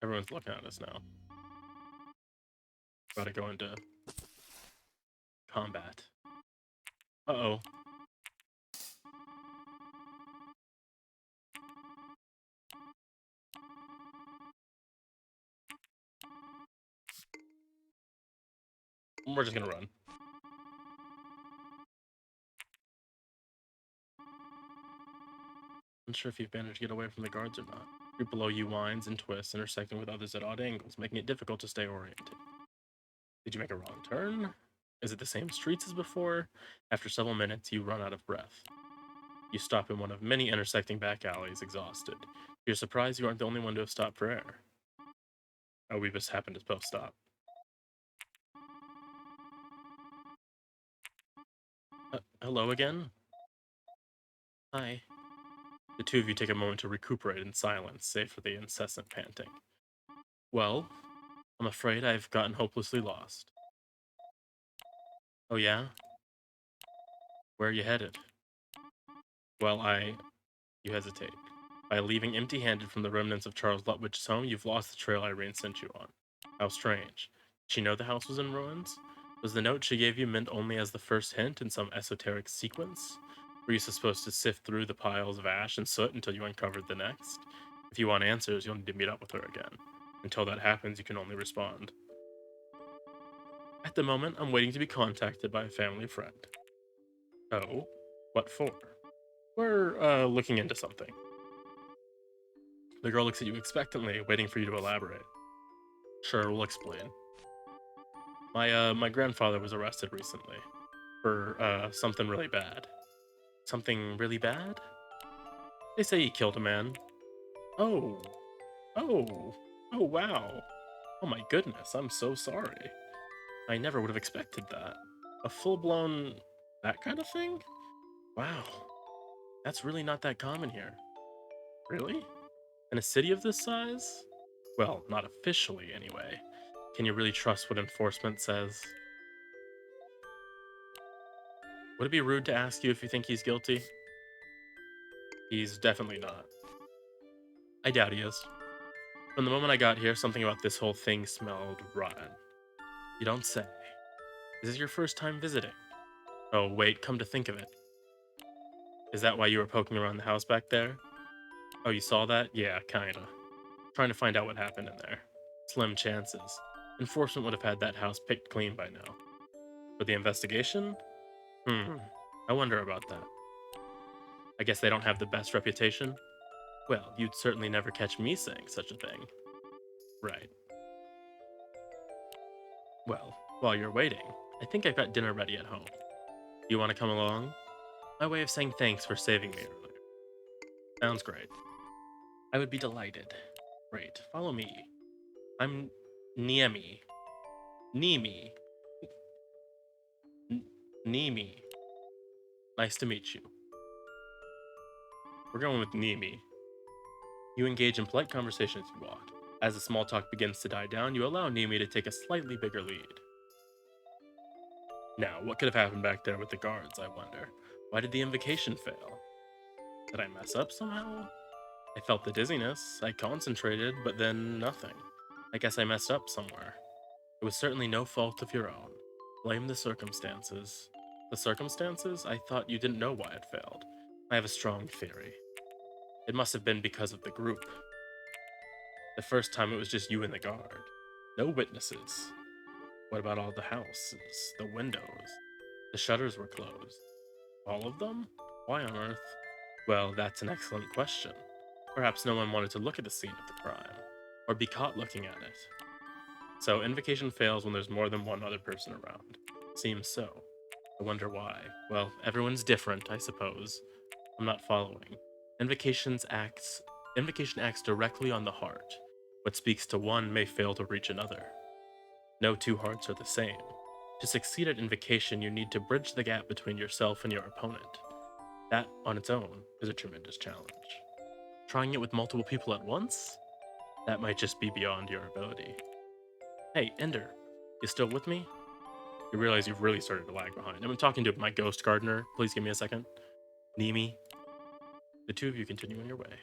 Everyone's looking at us now. About to go into combat. Uh-oh. We're just gonna run. Unsure if you've managed to get away from the guards or not. Group below you winds and twists, intersecting with others at odd angles, making it difficult to stay oriented. Did you make a wrong turn? Is it the same streets as before? After several minutes, you run out of breath. You stop in one of many intersecting back alleys, exhausted. You're surprised you aren't the only one to have stopped for air. Oh, we just happened to both stop. Hello again? Hi. The two of you take a moment to recuperate in silence, save for the incessant panting. Well, I'm afraid I've gotten hopelessly lost. Oh yeah? Where are you headed? Well, You hesitate. By leaving empty-handed from the remnants of Charles Lutwidge's home, you've lost the trail Irene sent you on. How strange. Did she know the house was in ruins? Was the note she gave you meant only as the first hint in some esoteric sequence? Were you supposed to sift through the piles of ash and soot until you uncovered the next? If you want answers, you'll need to meet up with her again. Until that happens, you can only respond. At the moment, I'm waiting to be contacted by a family friend. Oh? What for? We're, looking into something. The girl looks at you expectantly, waiting for you to elaborate. Sure, we'll explain. My grandfather was arrested recently for, something really bad. Something really bad? They say he killed a man. Oh. Oh. Oh, wow. Oh my goodness, I'm so sorry. I never would have expected that. A full-blown that kind of thing? Wow, that's really not that common here. Really? In a city of this size? Well, not officially, anyway. Can you really trust what enforcement says? Would it be rude to ask you if you think he's guilty? He's definitely not. I doubt he is. From the moment I got here, something about this whole thing smelled rotten. You don't say. Is this your first time visiting? Oh, wait, come to think of it. Is that why you were poking around the house back there? Oh, you saw that? Yeah, kinda. Trying to find out what happened in there. Slim chances. Enforcement would have had that house picked clean by now. For the investigation? I wonder about that. I guess they don't have the best reputation? Well, you'd certainly never catch me saying such a thing. Right. Well, while you're waiting, I think I've got dinner ready at home. You want to come along? My way of saying thanks for saving me earlier. Sounds great. I would be delighted. Great. Follow me. I'm Niemi. Nimi. Nimi. Nice to meet you. We're going with Nimi. You engage in polite conversation as you walk. As the small talk begins to die down, you allow Nimi to take a slightly bigger lead. Now, what could have happened back there with the guards, I wonder? Why did the invocation fail? Did I mess up somehow? I felt the dizziness, I concentrated, but then nothing. I guess I messed up somewhere. It was certainly no fault of your own. Blame the circumstances. The circumstances? I thought you didn't know why it failed. I have a strong theory. It must have been because of the group. The first time it was just you and the guard. No witnesses. What about all the houses, the windows? The shutters were closed. All of them? Why on earth? Well, that's an excellent question. Perhaps no one wanted to look at the scene of the crime, or be caught looking at it. So, invocation fails when there's more than one other person around. Seems so. I wonder why. Well, everyone's different, I suppose. I'm not following. Invocation acts directly on the heart. What speaks to one may fail to reach another. No two hearts are the same. To succeed at invocation, you need to bridge the gap between yourself and your opponent. That, on its own, is a tremendous challenge. Trying it with multiple people at once? That might just be beyond your ability. Hey, Ender, you still with me? You realize you've really started to lag behind. I'm talking to my ghost gardener. Please give me a second. Nimi. The two of you continue on your way.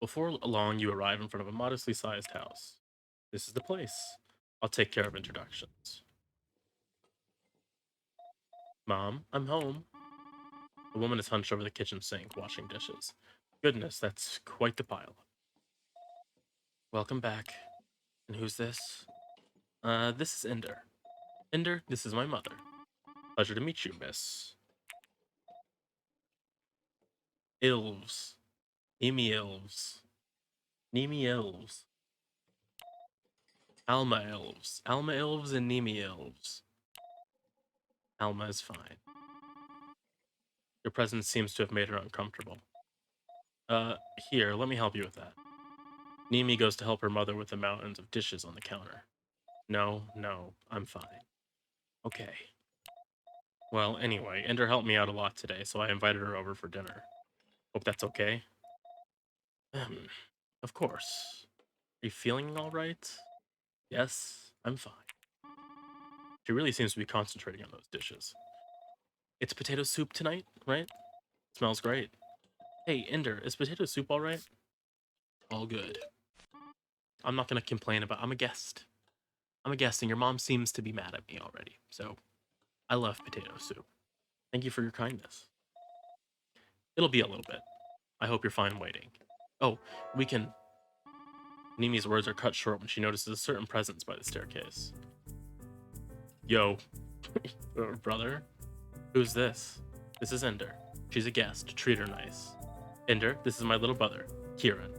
Before long, you arrive in front of a modestly sized house. This is the place. I'll take care of introductions. Mom, I'm home. The woman is hunched over the kitchen sink, washing dishes. Goodness, that's quite the pile. Welcome back. And who's this? This is Ender. Ender, this is my mother. Pleasure to meet you, miss. Ilves. Nimi Ilves. Nimi Elves. Alma Elves. Alma Elves and Nimi Elves. Alma is fine. Your presence seems to have made her uncomfortable. Here, let me help you with that. Nimi goes to help her mother with the mountains of dishes on the counter. No, I'm fine. Okay. Well, anyway, Ender helped me out a lot today, so I invited her over for dinner. Hope that's okay? Of course. Are you feeling alright? Yes, I'm fine. She really seems to be concentrating on those dishes. It's potato soup tonight, right? Smells great. Hey, Ender, is potato soup alright? All good. I'm not gonna complain about. I'm a guest, and your mom seems to be mad at me already, so I love potato soup. Thank you for your kindness. It'll be a little bit. I hope you're fine waiting. Oh, we can... Nimi's words are cut short when she notices a certain presence by the staircase. Yo. Brother? Who's this? This is Ender. She's a guest. Treat her nice. Ender, this is my little brother, Kieran.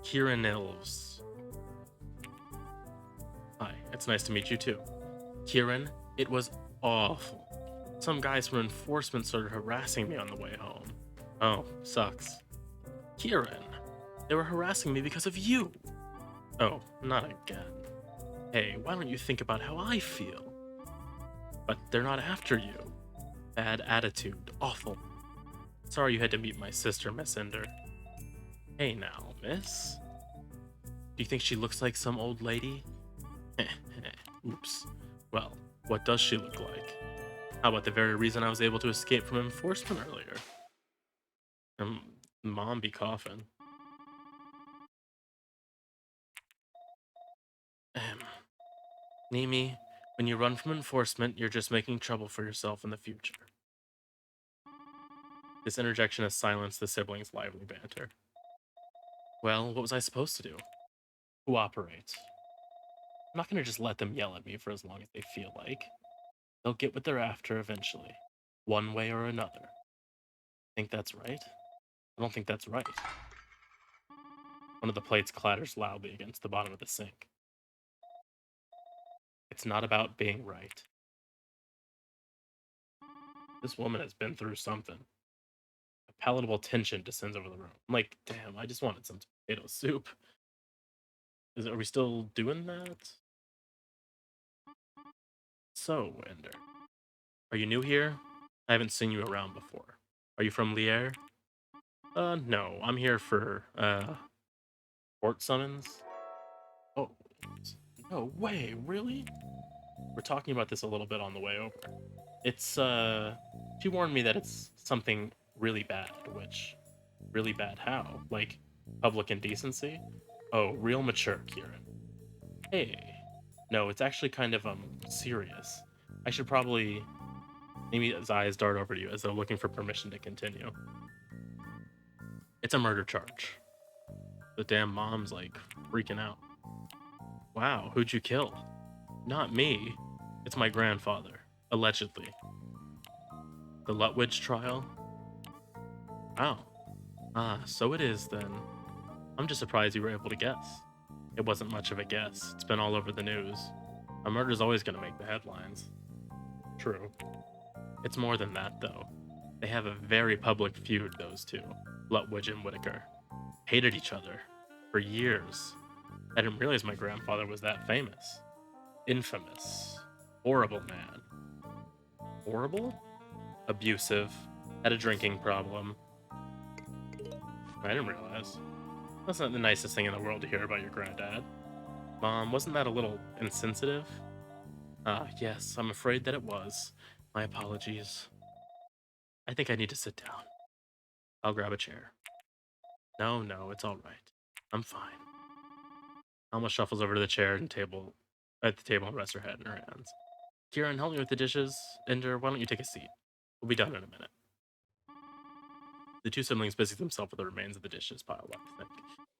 Kieran Elves. Hi, it's nice to meet you too. Kieran, it was awful. Some guys from enforcement started harassing me on the way home. Oh, sucks. Kieran, they were harassing me because of you. Oh, not again. Hey, why don't you think about how I feel? But they're not after you. Bad attitude. Awful. Sorry you had to meet my sister, Miss Ender. Hey now, miss. Do you think she looks like some old lady? Oops. Well, what does she look like? How about the very reason I was able to escape from enforcement earlier? Mom be coughing. Ahem. Nimi, when you run from enforcement, you're just making trouble for yourself in the future. This interjection has silenced the siblings' lively banter. Well, what was I supposed to do? Cooperate. I'm not gonna just let them yell at me for as long as they feel like. They'll get what they're after eventually, one way or another. Think that's right? I don't think that's right. One of the plates clatters loudly against the bottom of the sink. It's not about being right. This woman has been through something. A palatable tension descends over the room. I'm like, damn, I just wanted some tomato soup. Are we still doing that? So, Ender, are you new here? I haven't seen you around before. Are you from Lier? No, I'm here for, court summons. Oh, no way, really? We're talking about this a little bit on the way over. It's, she warned me that it's something really bad, which, really bad how? Like, public indecency? Oh, real mature, Kieran. Hey. No, it's actually kind of, serious. I should probably... Amy's eyes dart over to you as though looking for permission to continue. It's a murder charge. The damn mom's, like, freaking out. Wow, who'd you kill? Not me. It's my grandfather. Allegedly. The Lutwidge trial? Wow. Ah, so it is then. I'm just surprised you were able to guess. It wasn't much of a guess. It's been all over the news. A murder's always gonna make the headlines. True. It's more than that, though. They have a very public feud, those two, Lutwidge and Whitaker. Hated each other. For years. I didn't realize my grandfather was that famous. Infamous. Horrible man. Horrible? Abusive. Had a drinking problem. I didn't realize. That's not the nicest thing in the world to hear about your granddad. Mom, wasn't that a little insensitive? Ah, yes, I'm afraid that it was. My apologies. I think I need to sit down. I'll grab a chair. No, no, it's all right. I'm fine. Alma shuffles over to the chair and table at the table and rests her head in her hands. Kieran, help me with the dishes. Ender, why don't you take a seat? We'll be done in a minute. The two siblings busy themselves with the remains of the dishes piled up thick.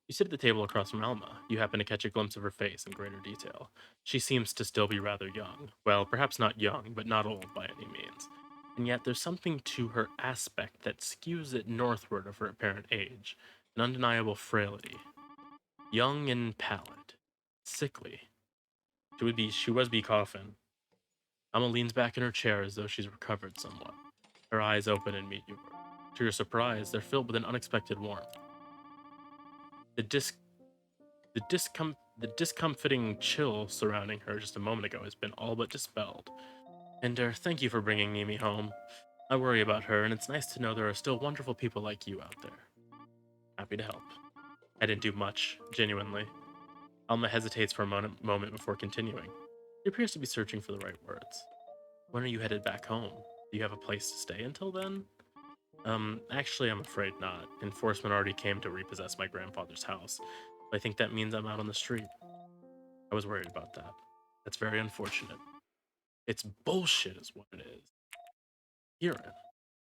You sit at the table across from Alma. You happen to catch a glimpse of her face in greater detail. She seems to still be rather young. Well, perhaps not young, but not old by any means. And yet there's something to her aspect that skews it northward of her apparent age, an undeniable frailty. Young and pallid. Sickly. She was be coughing. Alma leans back in her chair as though she's recovered somewhat. Her eyes open and meet you. To your surprise, they're filled with an unexpected warmth. The discomfiting chill surrounding her just a moment ago has been all but dispelled. Ender, thank you for bringing Mimi home. I worry about her, and it's nice to know there are still wonderful people like you out there. Happy to help. I didn't do much, genuinely. Alma hesitates for a moment before continuing. She appears to be searching for the right words. When are you headed back home? Do you have a place to stay until then? Actually, I'm afraid not. Enforcement already came to repossess my grandfather's house. I think that means I'm out on the street. I was worried about that. That's very unfortunate. It's bullshit, is what it is. Kieran,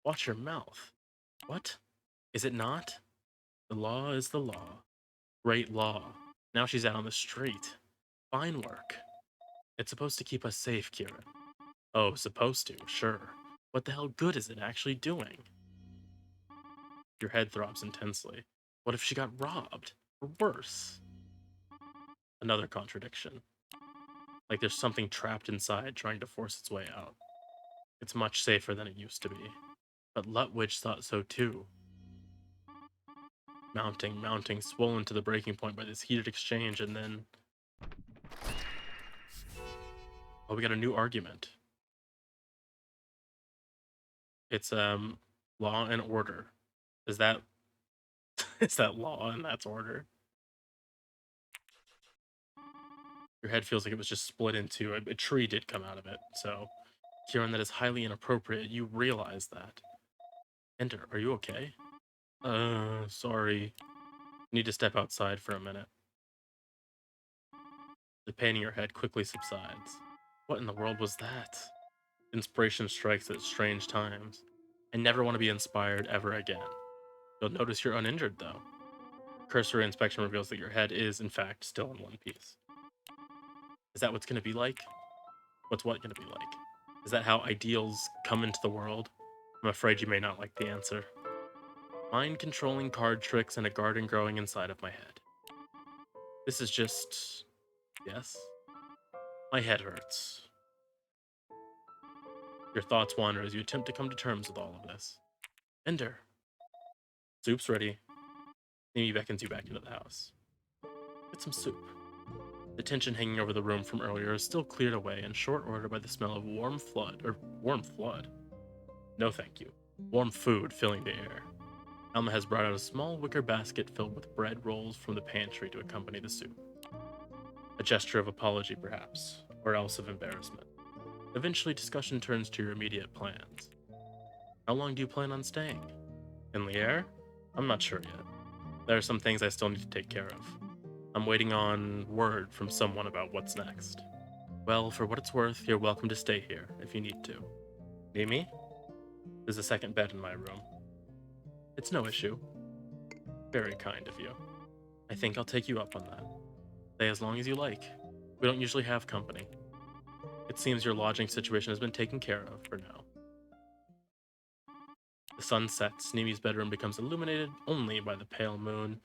watch your mouth. What? Is it not? The law is the law. Great law. Now she's out on the street. Fine work. It's supposed to keep us safe, Kieran. Oh, supposed to, sure. What the hell good is it actually doing? Your head throbs intensely. What if she got robbed? Or worse? Another contradiction. Like there's something trapped inside trying to force its way out. It's much safer than it used to be. But Lutwidge thought so too. Mounting, swollen to the breaking point by this heated exchange, and then... Oh, we got a new argument. It's, law and order. Is that... is that law and that's order? Your head feels like it was just split in two. A tree did come out of it, so... Hearing that is highly inappropriate, you realize that. Ender, are you okay? Sorry. Need to step outside for a minute. The pain in your head quickly subsides. What in the world was that? Inspiration strikes at strange times. I never want to be inspired ever again. You'll notice you're uninjured, though. Cursory inspection reveals that your head is, in fact, still in one piece. Is that what's going to be like? What's what going to be like? Is that how ideals come into the world? I'm afraid you may not like the answer. Mind-controlling card tricks and a garden growing inside of my head. This is just... yes? My head hurts. Your thoughts wander as you attempt to come to terms with all of this. Ender. Soup's ready. Mimi beckons you back into the house. Get some soup. The tension hanging over the room from earlier is still cleared away in short order by the smell of warm flood? No thank you. Warm food filling the air. Alma has brought out a small wicker basket filled with bread rolls from the pantry to accompany the soup. A gesture of apology, perhaps, or else of embarrassment. Eventually, discussion turns to your immediate plans. How long do you plan on staying? In Lierre? I'm not sure yet. There are some things I still need to take care of. I'm waiting on word from someone about what's next. Well, for what it's worth, you're welcome to stay here if you need to. Mimi? There's a second bed in my room. It's no issue. Very kind of you. I think I'll take you up on that. Stay as long as you like. We don't usually have company. It seems your lodging situation has been taken care of for now. The sun sets, Nimi's bedroom becomes illuminated only by the pale moon,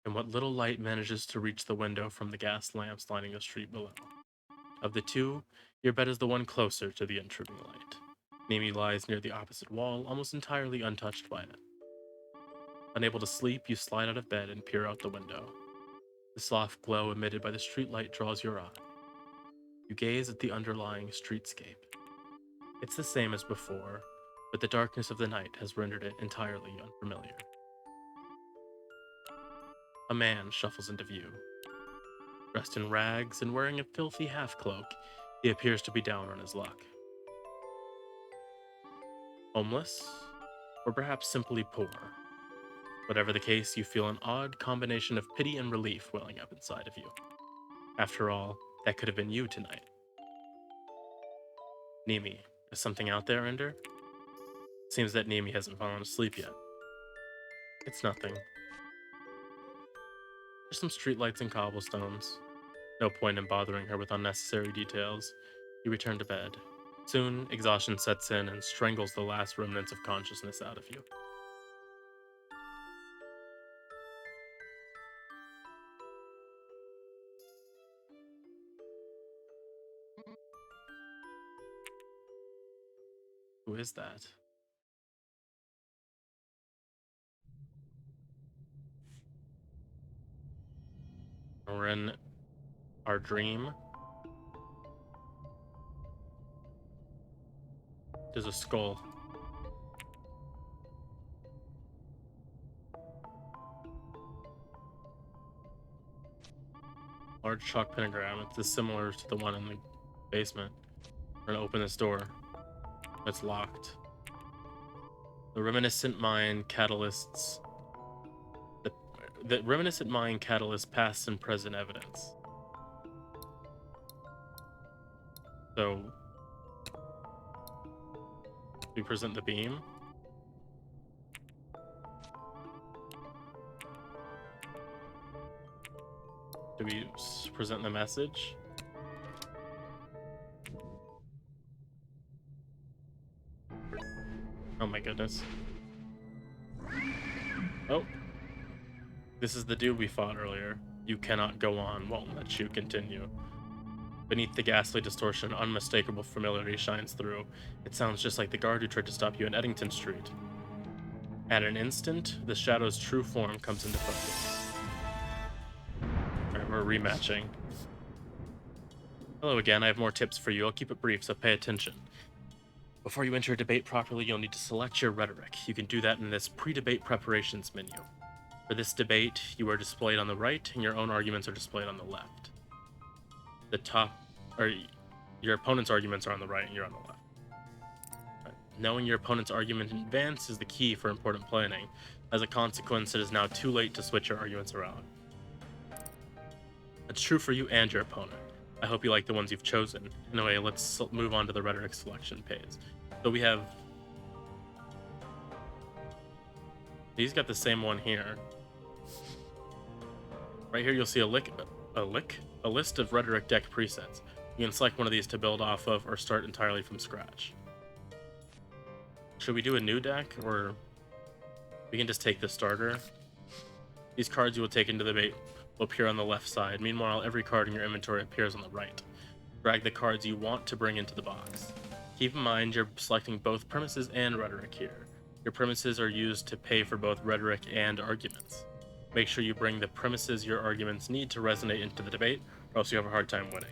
and what little light manages to reach the window from the gas lamps lining the street below. Of the two, your bed is the one closer to the intruding light. Nimi lies near the opposite wall, almost entirely untouched by it. Unable to sleep, you slide out of bed and peer out the window. The soft glow emitted by the streetlight draws your eye. You gaze at the underlying streetscape. It's the same as before, but the darkness of the night has rendered it entirely unfamiliar. A man shuffles into view. Dressed in rags and wearing a filthy half-cloak, he appears to be down on his luck. Homeless? Or perhaps simply poor? Whatever the case, you feel an odd combination of pity and relief welling up inside of you. After all, that could have been you tonight. Nimi, is something out there, Ender? Seems that Nimi hasn't fallen asleep yet. It's nothing. There's some streetlights and cobblestones. No point in bothering her with unnecessary details. You return to bed. Soon, exhaustion sets in and strangles the last remnants of consciousness out of you. Who is that? We're in our dream. There's a skull. Large chalk pentagram. It's similar to the one in the basement. We're gonna open this door. It's locked. The reminiscent mind catalysts. The reminiscent mind catalysts past and present evidence. So we present the beam. Do we present the message? Oh my goodness. Oh. This is the dude we fought earlier. You cannot go on, won't let you continue. Beneath the ghastly distortion, unmistakable familiarity shines through. It sounds just like the guard who tried to stop you in Eddington Street. At an instant, the shadow's true form comes into focus. Alright, we're rematching. Hello again, I have more tips for you. I'll keep it brief, so pay attention. Before you enter a debate properly, you'll need to select your rhetoric. You can do that in this pre-debate preparations menu. For this debate, you are displayed on the right, and your own arguments are displayed on the left. Your opponent's arguments are on the right, and you're on the left. Knowing your opponent's argument in advance is the key for important planning. As a consequence, it is now too late to switch your arguments around. It's true for you and your opponent. I hope you like the ones you've chosen. Anyway, let's move on to the rhetoric selection page. So we have... He's got the same one here. Right here you'll see a list of rhetoric deck presets. You can select one of these to build off of or start entirely from scratch. Should we do a new deck, or we can just take the starter? These cards you will take into the debate will appear on the left side. Meanwhile, every card in your inventory appears on the right. Drag the cards you want to bring into the box. Keep in mind you're selecting both premises and rhetoric here. Your premises are used to pay for both rhetoric and arguments. Make sure you bring the premises your arguments need to resonate into the debate, or else you have a hard time winning.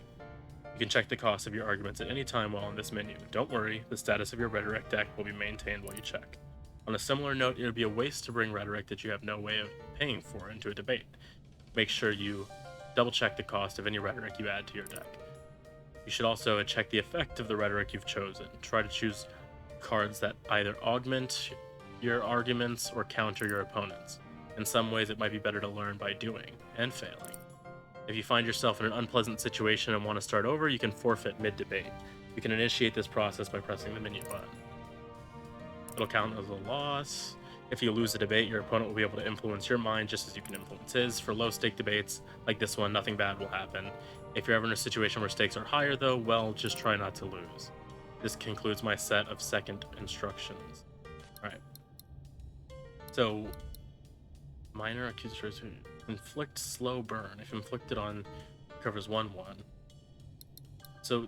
You can check the cost of your arguments at any time while in this menu. Don't worry, the status of your rhetoric deck will be maintained while you check. On a similar note, it would be a waste to bring rhetoric that you have no way of paying for into a debate. Make sure you double check the cost of any rhetoric you add to your deck. You should also check the effect of the rhetoric you've chosen. Try to choose cards that either augment your arguments or counter your opponents. In some ways, it might be better to learn by doing and failing. If you find yourself in an unpleasant situation and want to start over, you can forfeit mid-debate. You can initiate this process by pressing the menu button. It'll count as a loss. If you lose a debate, your opponent will be able to influence your mind just as you can influence his. For low-stake debates, like this one, nothing bad will happen. If you're ever in a situation where stakes are higher, though, well, just try not to lose. This concludes my set of second instructions. Alright. So, minor accusation. Inflict slow burn. If inflicted on, covers 1/1. So,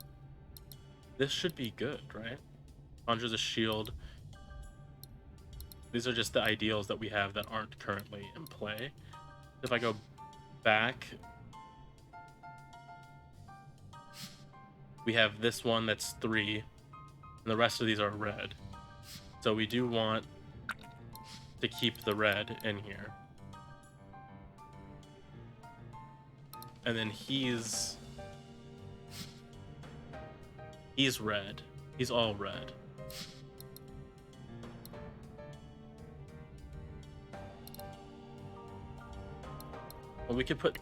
this should be good, right? Conjures a shield. These are just the ideals that we have that aren't currently in play. If I go back, we have this one that's 3, and the rest of these are red. So we do want to keep the red in here. And then he's red. He's all red. Well, we could put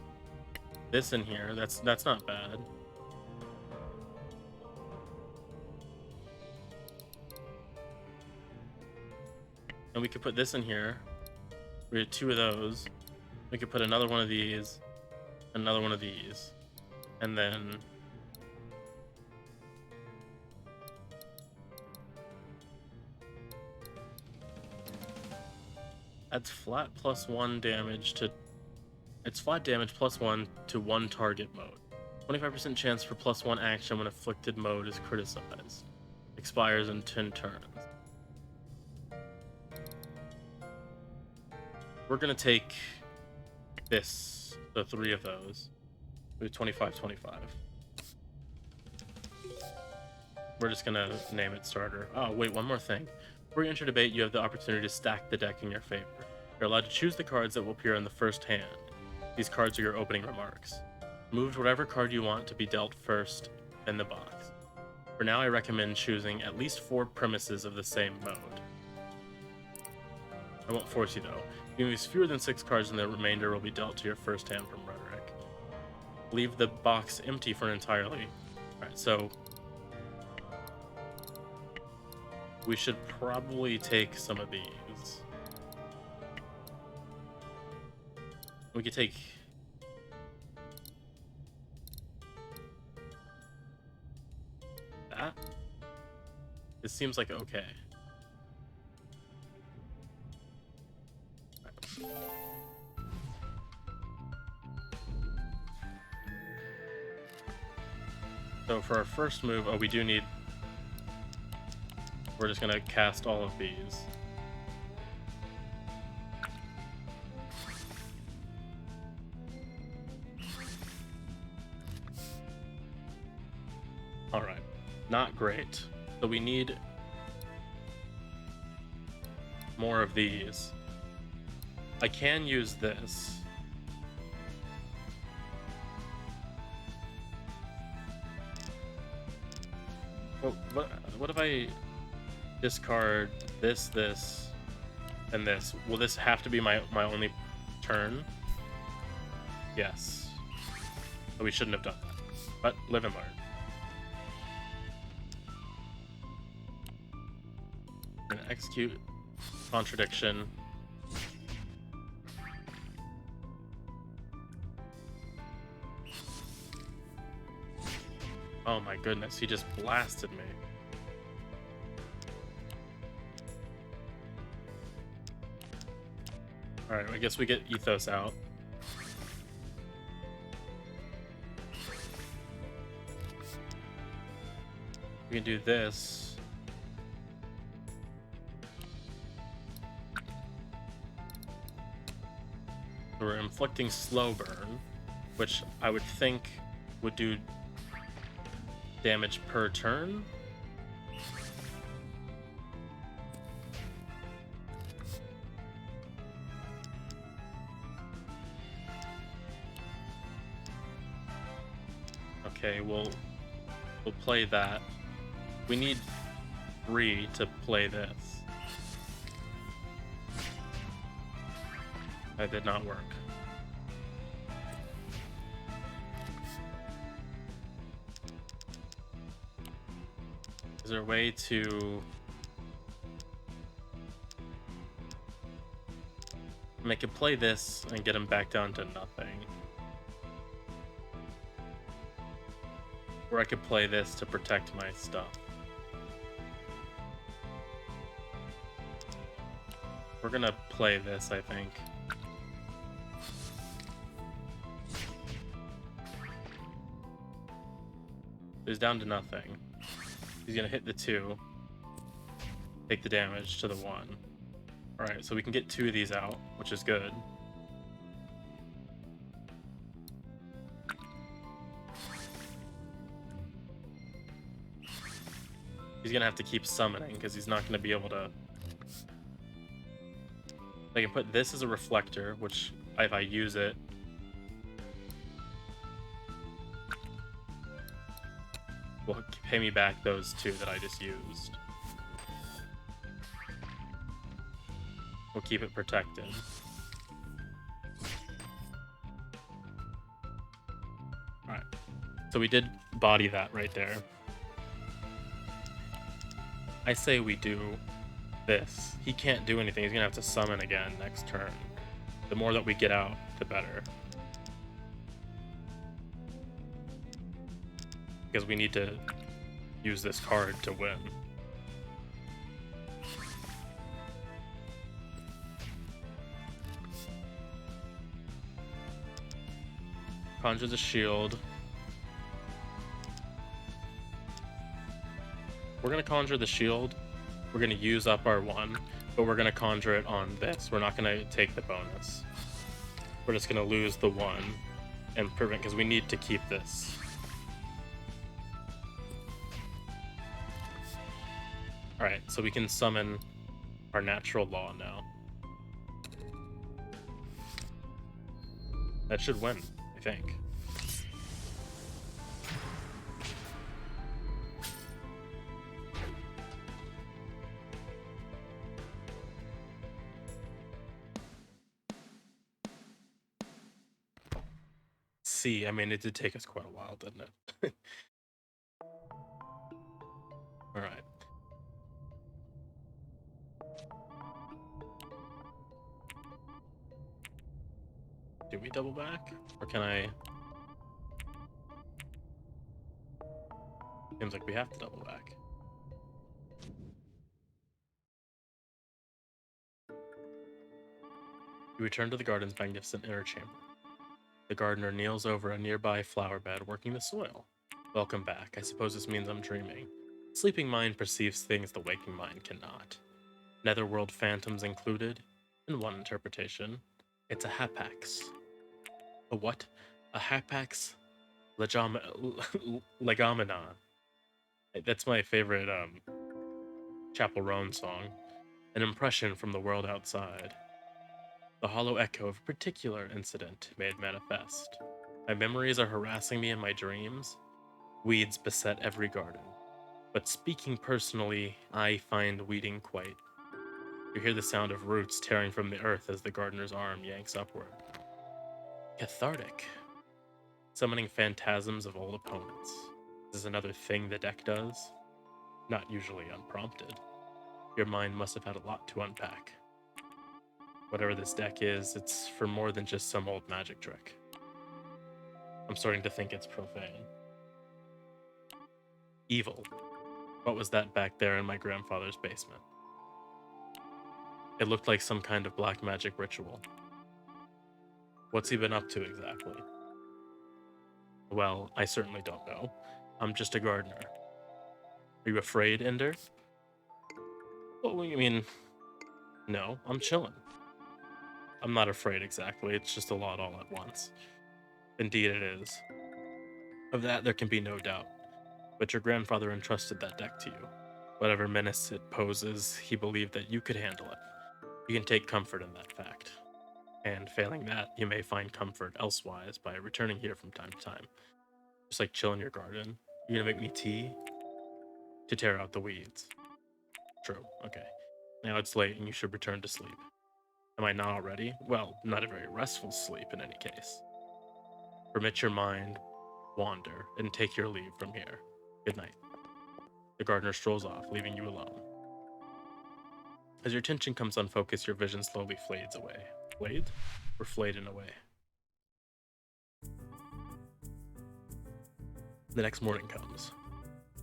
this in here. That's not bad. And we could put this in here. We had 2 of those. We could put another one of these, another one of these, and then adds flat +1 damage to... It's flat damage +1 to 1 target mode. 25% chance for +1 action when afflicted mode is criticized. Expires in 10 turns. We're gonna take this, the 3 of those. We have 25-25. We're just gonna name it starter. Oh, wait, one more thing. Before you enter debate, you have the opportunity to stack the deck in your favor. You're allowed to choose the cards that will appear in the first hand. These cards are your opening remarks. Move whatever card you want to be dealt first in the box. For now, I recommend choosing at least 4 premises of the same mode. I won't force you though. If you use fewer than 6 cards, and the remainder will be dealt to your first hand from rhetoric. Leave the box empty for entirely. Alright, so we should probably take some of these. We could take that. It seems like okay. So for our first move, oh, we do need... We're just gonna cast all of these. not great. So we need more of these. I can use this. Well, what if I discard this, and this? Will this have to be my only turn? Yes. So we shouldn't have done that. But live and learn. We're gonna execute contradiction. Oh my goodness, he just blasted me. Alright, I guess we get Ethos out. We can do this. So we're inflicting slow burn, which I would think would do damage per turn. Okay, we'll play that. We need 3 to play this. That did not work. Is there a way to make it play this and get him back down to nothing? Or I could play this to protect my stuff. We're gonna play this, I think. He's down to nothing. He's gonna hit the 2, take the damage to the 1. Alright, so we can get 2 of these out, which is good. He's gonna have to keep summoning because he's not gonna be able to. I can put this as a reflector, which if I use it, will pay me back those 2 that I just used. We'll keep it protected. Alright. So we did body that right there. I say we do this. He can't do anything. He's gonna have to summon again next turn. The more that we get out, the better. Because we need to use this card to win. Conjure the shield. We're going to conjure the shield. We're going to use up our 1, but we're going to conjure it on this. We're not going to take the bonus. We're just going to lose the 1 and prevent, because we need to keep this. Alright, so we can summon our natural law now. That should win, I think. I mean, it did take us quite a while, didn't it? All right. Do we double back? Or can I... Seems like we have to double back. You return to the garden's magnificent inner chamber. The gardener kneels over a nearby flower bed, working the soil. Welcome back. I suppose this means I'm dreaming. Sleeping mind perceives things the waking mind cannot. Netherworld phantoms included. In one interpretation, it's a Hapax. A what? A Hapax legomena. That's my favorite Chapel Roan song. An impression from the world outside. The hollow echo of a particular incident made manifest. My memories are harassing me in my dreams. Weeds beset every garden. But speaking personally, I find weeding quite. You hear the sound of roots tearing from the earth as the gardener's arm yanks upward. Cathartic. Summoning phantasms of old opponents. This is another thing the deck does. Not usually unprompted. Your mind must have had a lot to unpack. Whatever this deck is, it's for more than just some old magic trick. I'm starting to think it's profane. Evil. What was that back there in my grandfather's basement? It looked like some kind of black magic ritual. What's he been up to exactly? Well, I certainly don't know. I'm just a gardener. Are you afraid, Ender? Well, I mean, no, I'm chilling. I'm not afraid exactly, it's just a lot all at once. Indeed it is. Of that there can be no doubt. But your grandfather entrusted that deck to you. Whatever menace it poses, he believed that you could handle it. You can take comfort in that fact. And failing that, you may find comfort elsewise by returning here from time to time. Just like chill in your garden. You're gonna make me tea? To tear out the weeds. True, okay. Now it's late and you should return to sleep. Am I not already? Well, not a very restful sleep in any case. Permit your mind wander and take your leave from here. Good night. The gardener strolls off, leaving you alone. As your attention comes unfocused, your vision slowly fades away. Flayed? Or flayed in a way. The next morning comes.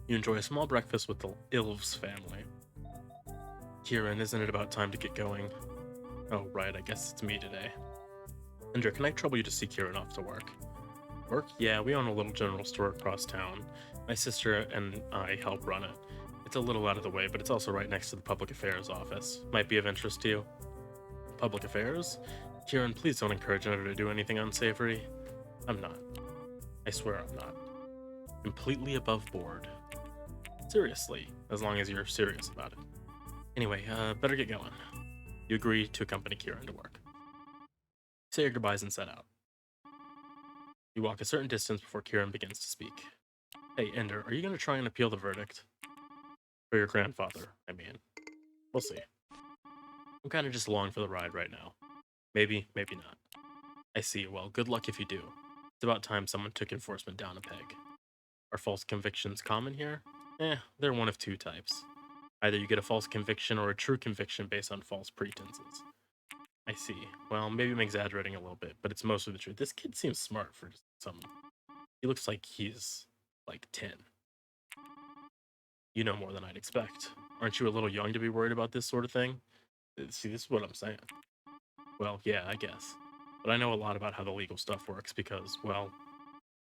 You enjoy a small breakfast with the Ilves family. Kieran, isn't it about time to get going? Oh, right, I guess it's me today. Ender, can I trouble you to see Kieran off to work? Work? Yeah, we own a little general store across town. My sister and I help run it. It's a little out of the way, but it's also right next to the public affairs office. Might be of interest to you. Public affairs? Kieran, please don't encourage Ender to do anything unsavory. I'm not. I swear I'm not. Completely above board. Seriously, as long as you're serious about it. Anyway, better get going. You agree to accompany Kieran to work. Say your goodbyes and set out. You walk a certain distance before Kieran begins to speak. Hey, Ender, are you going to try and appeal the verdict? For your grandfather, I mean. We'll see. I'm kind of just along for the ride right now. Maybe, maybe not. I see. Well, good luck if you do. It's about time someone took enforcement down a peg. Are false convictions common here? They're one of two types. Either you get a false conviction or a true conviction based on false pretenses. I see. Well, maybe I'm exaggerating a little bit, but it's mostly the truth. This kid seems smart for some... He looks like he's, like, 10. You know more than I'd expect. Aren't you a little young to be worried about this sort of thing? See, this is what I'm saying. Well, yeah, I guess. But I know a lot about how the legal stuff works because, well,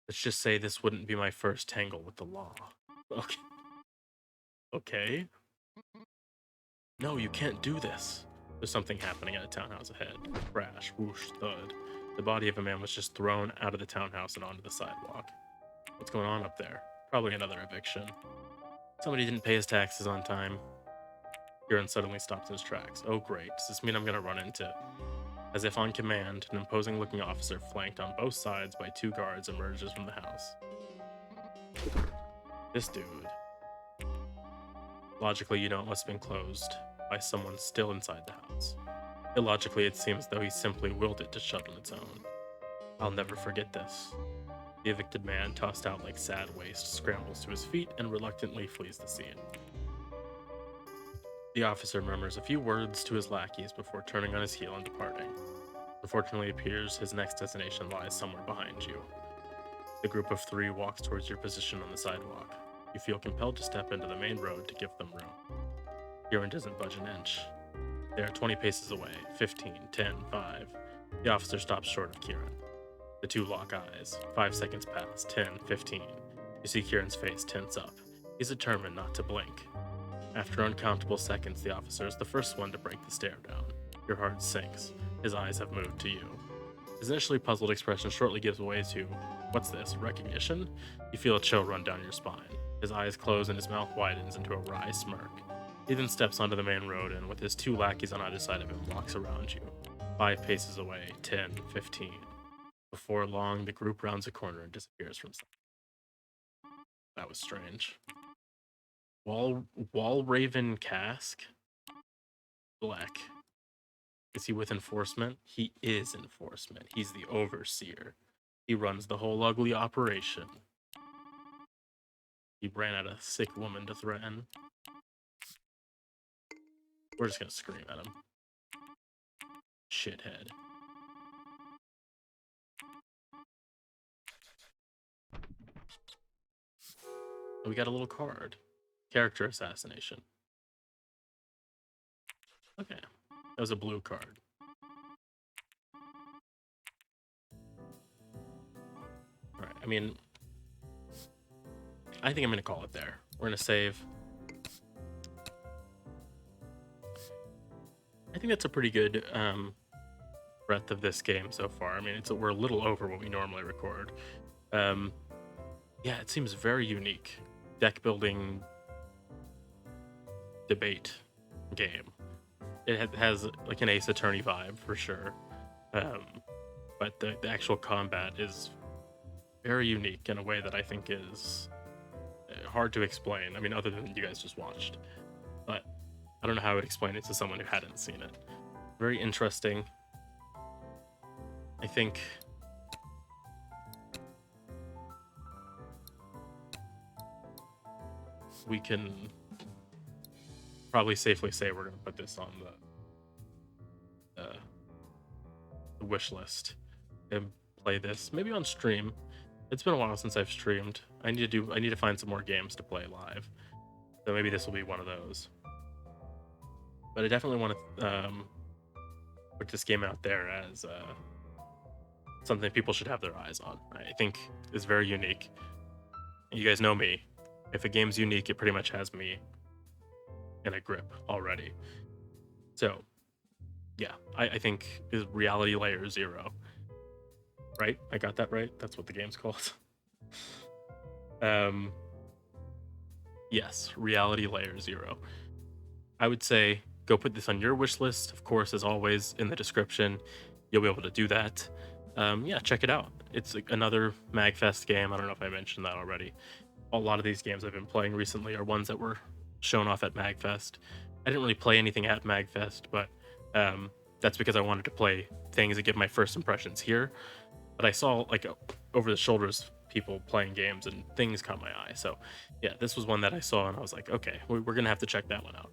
let's just say this wouldn't be my first tangle with the law. Okay. Okay? No, you can't do this. There's something happening at a townhouse ahead. Crash, whoosh, thud. The body of a man was just thrown out of the townhouse and onto the sidewalk. What's going on up there? Probably another eviction. Somebody didn't pay his taxes on time. Kieran suddenly stops in his tracks. Oh great, does this mean I'm gonna run into... As if on command, an imposing-looking officer flanked on both sides by two guards emerges from the house. This dude... Logically, you know it must have been closed by someone still inside the house. Illogically, it seems though he simply willed it to shut on its own. I'll never forget this. The evicted man, tossed out like sad waste, scrambles to his feet and reluctantly flees the scene. The officer murmurs a few words to his lackeys before turning on his heel and departing. Unfortunately, it appears his next destination lies somewhere behind you. The group of three walks towards your position on the sidewalk. You feel compelled to step into the main road to give them room. Kieran doesn't budge an inch. They are 20 paces away, 15, 10, 5. The officer stops short of Kieran. The two lock eyes. 5 seconds pass, 10, 15. You see Kieran's face tense up. He's determined not to blink. After uncountable seconds, the officer is the first one to break the stare down. Your heart sinks. His eyes have moved to you. His initially puzzled expression shortly gives way to, what's this, recognition? You feel a chill run down your spine. His eyes close and his mouth widens into a wry smirk. He then steps onto the main road and, with his 2 lackeys on either side of him, walks around you. 5 paces away, 10, 15. Before long, the group rounds a corner and disappears from sight. That was strange. Walraven Cask? Black. Is he with enforcement? He is enforcement. He's the overseer. He runs the whole ugly operation. He ran at a sick woman to threaten. We're just gonna scream at him. Shithead. We got a little card. Character assassination. Okay. That was a blue card. Alright, I mean, I think I'm gonna call it there. We're gonna save. I think that's a pretty good breadth of this game so far. I mean, we're a little over what we normally record. Yeah, it seems very unique. Deck building debate game. It has like an Ace Attorney vibe for sure. But the actual combat is very unique in a way that I think is hard to explain. I mean, other than you guys just watched. But I don't know how I would explain it to someone who hadn't seen it. Very interesting. I think we can probably safely say we're going to put this on the wish list and play this maybe on stream. It's been a while since I've streamed. I need to find some more games to play live, so maybe this will be one of those. But I definitely want to put this game out there as something people should have their eyes on. I think is very unique. You guys know me. If a game's unique, it pretty much has me in a grip already. So, yeah, I think is Reality Layer 0. Right? I got that right? That's what the game's called. Yes, Reality Layer 0. I would say go put this on your wish list. Of course, as always, in the description, you'll be able to do that. Yeah, check it out. It's another MagFest game. I don't know if I mentioned that already. A lot of these games I've been playing recently are ones that were shown off at MagFest. I didn't really play anything at MagFest, but that's because I wanted to play things and get my first impressions here. But I saw like over the shoulders people playing games and things caught my eye. So yeah, this was one that I saw and I was like, okay, we're gonna have to check that one out.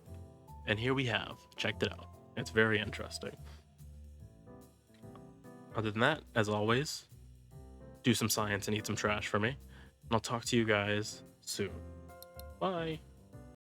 And here we have checked it out. It's very interesting. Other than that, as always, do some science and eat some trash for me. And I'll talk to you guys soon. Bye.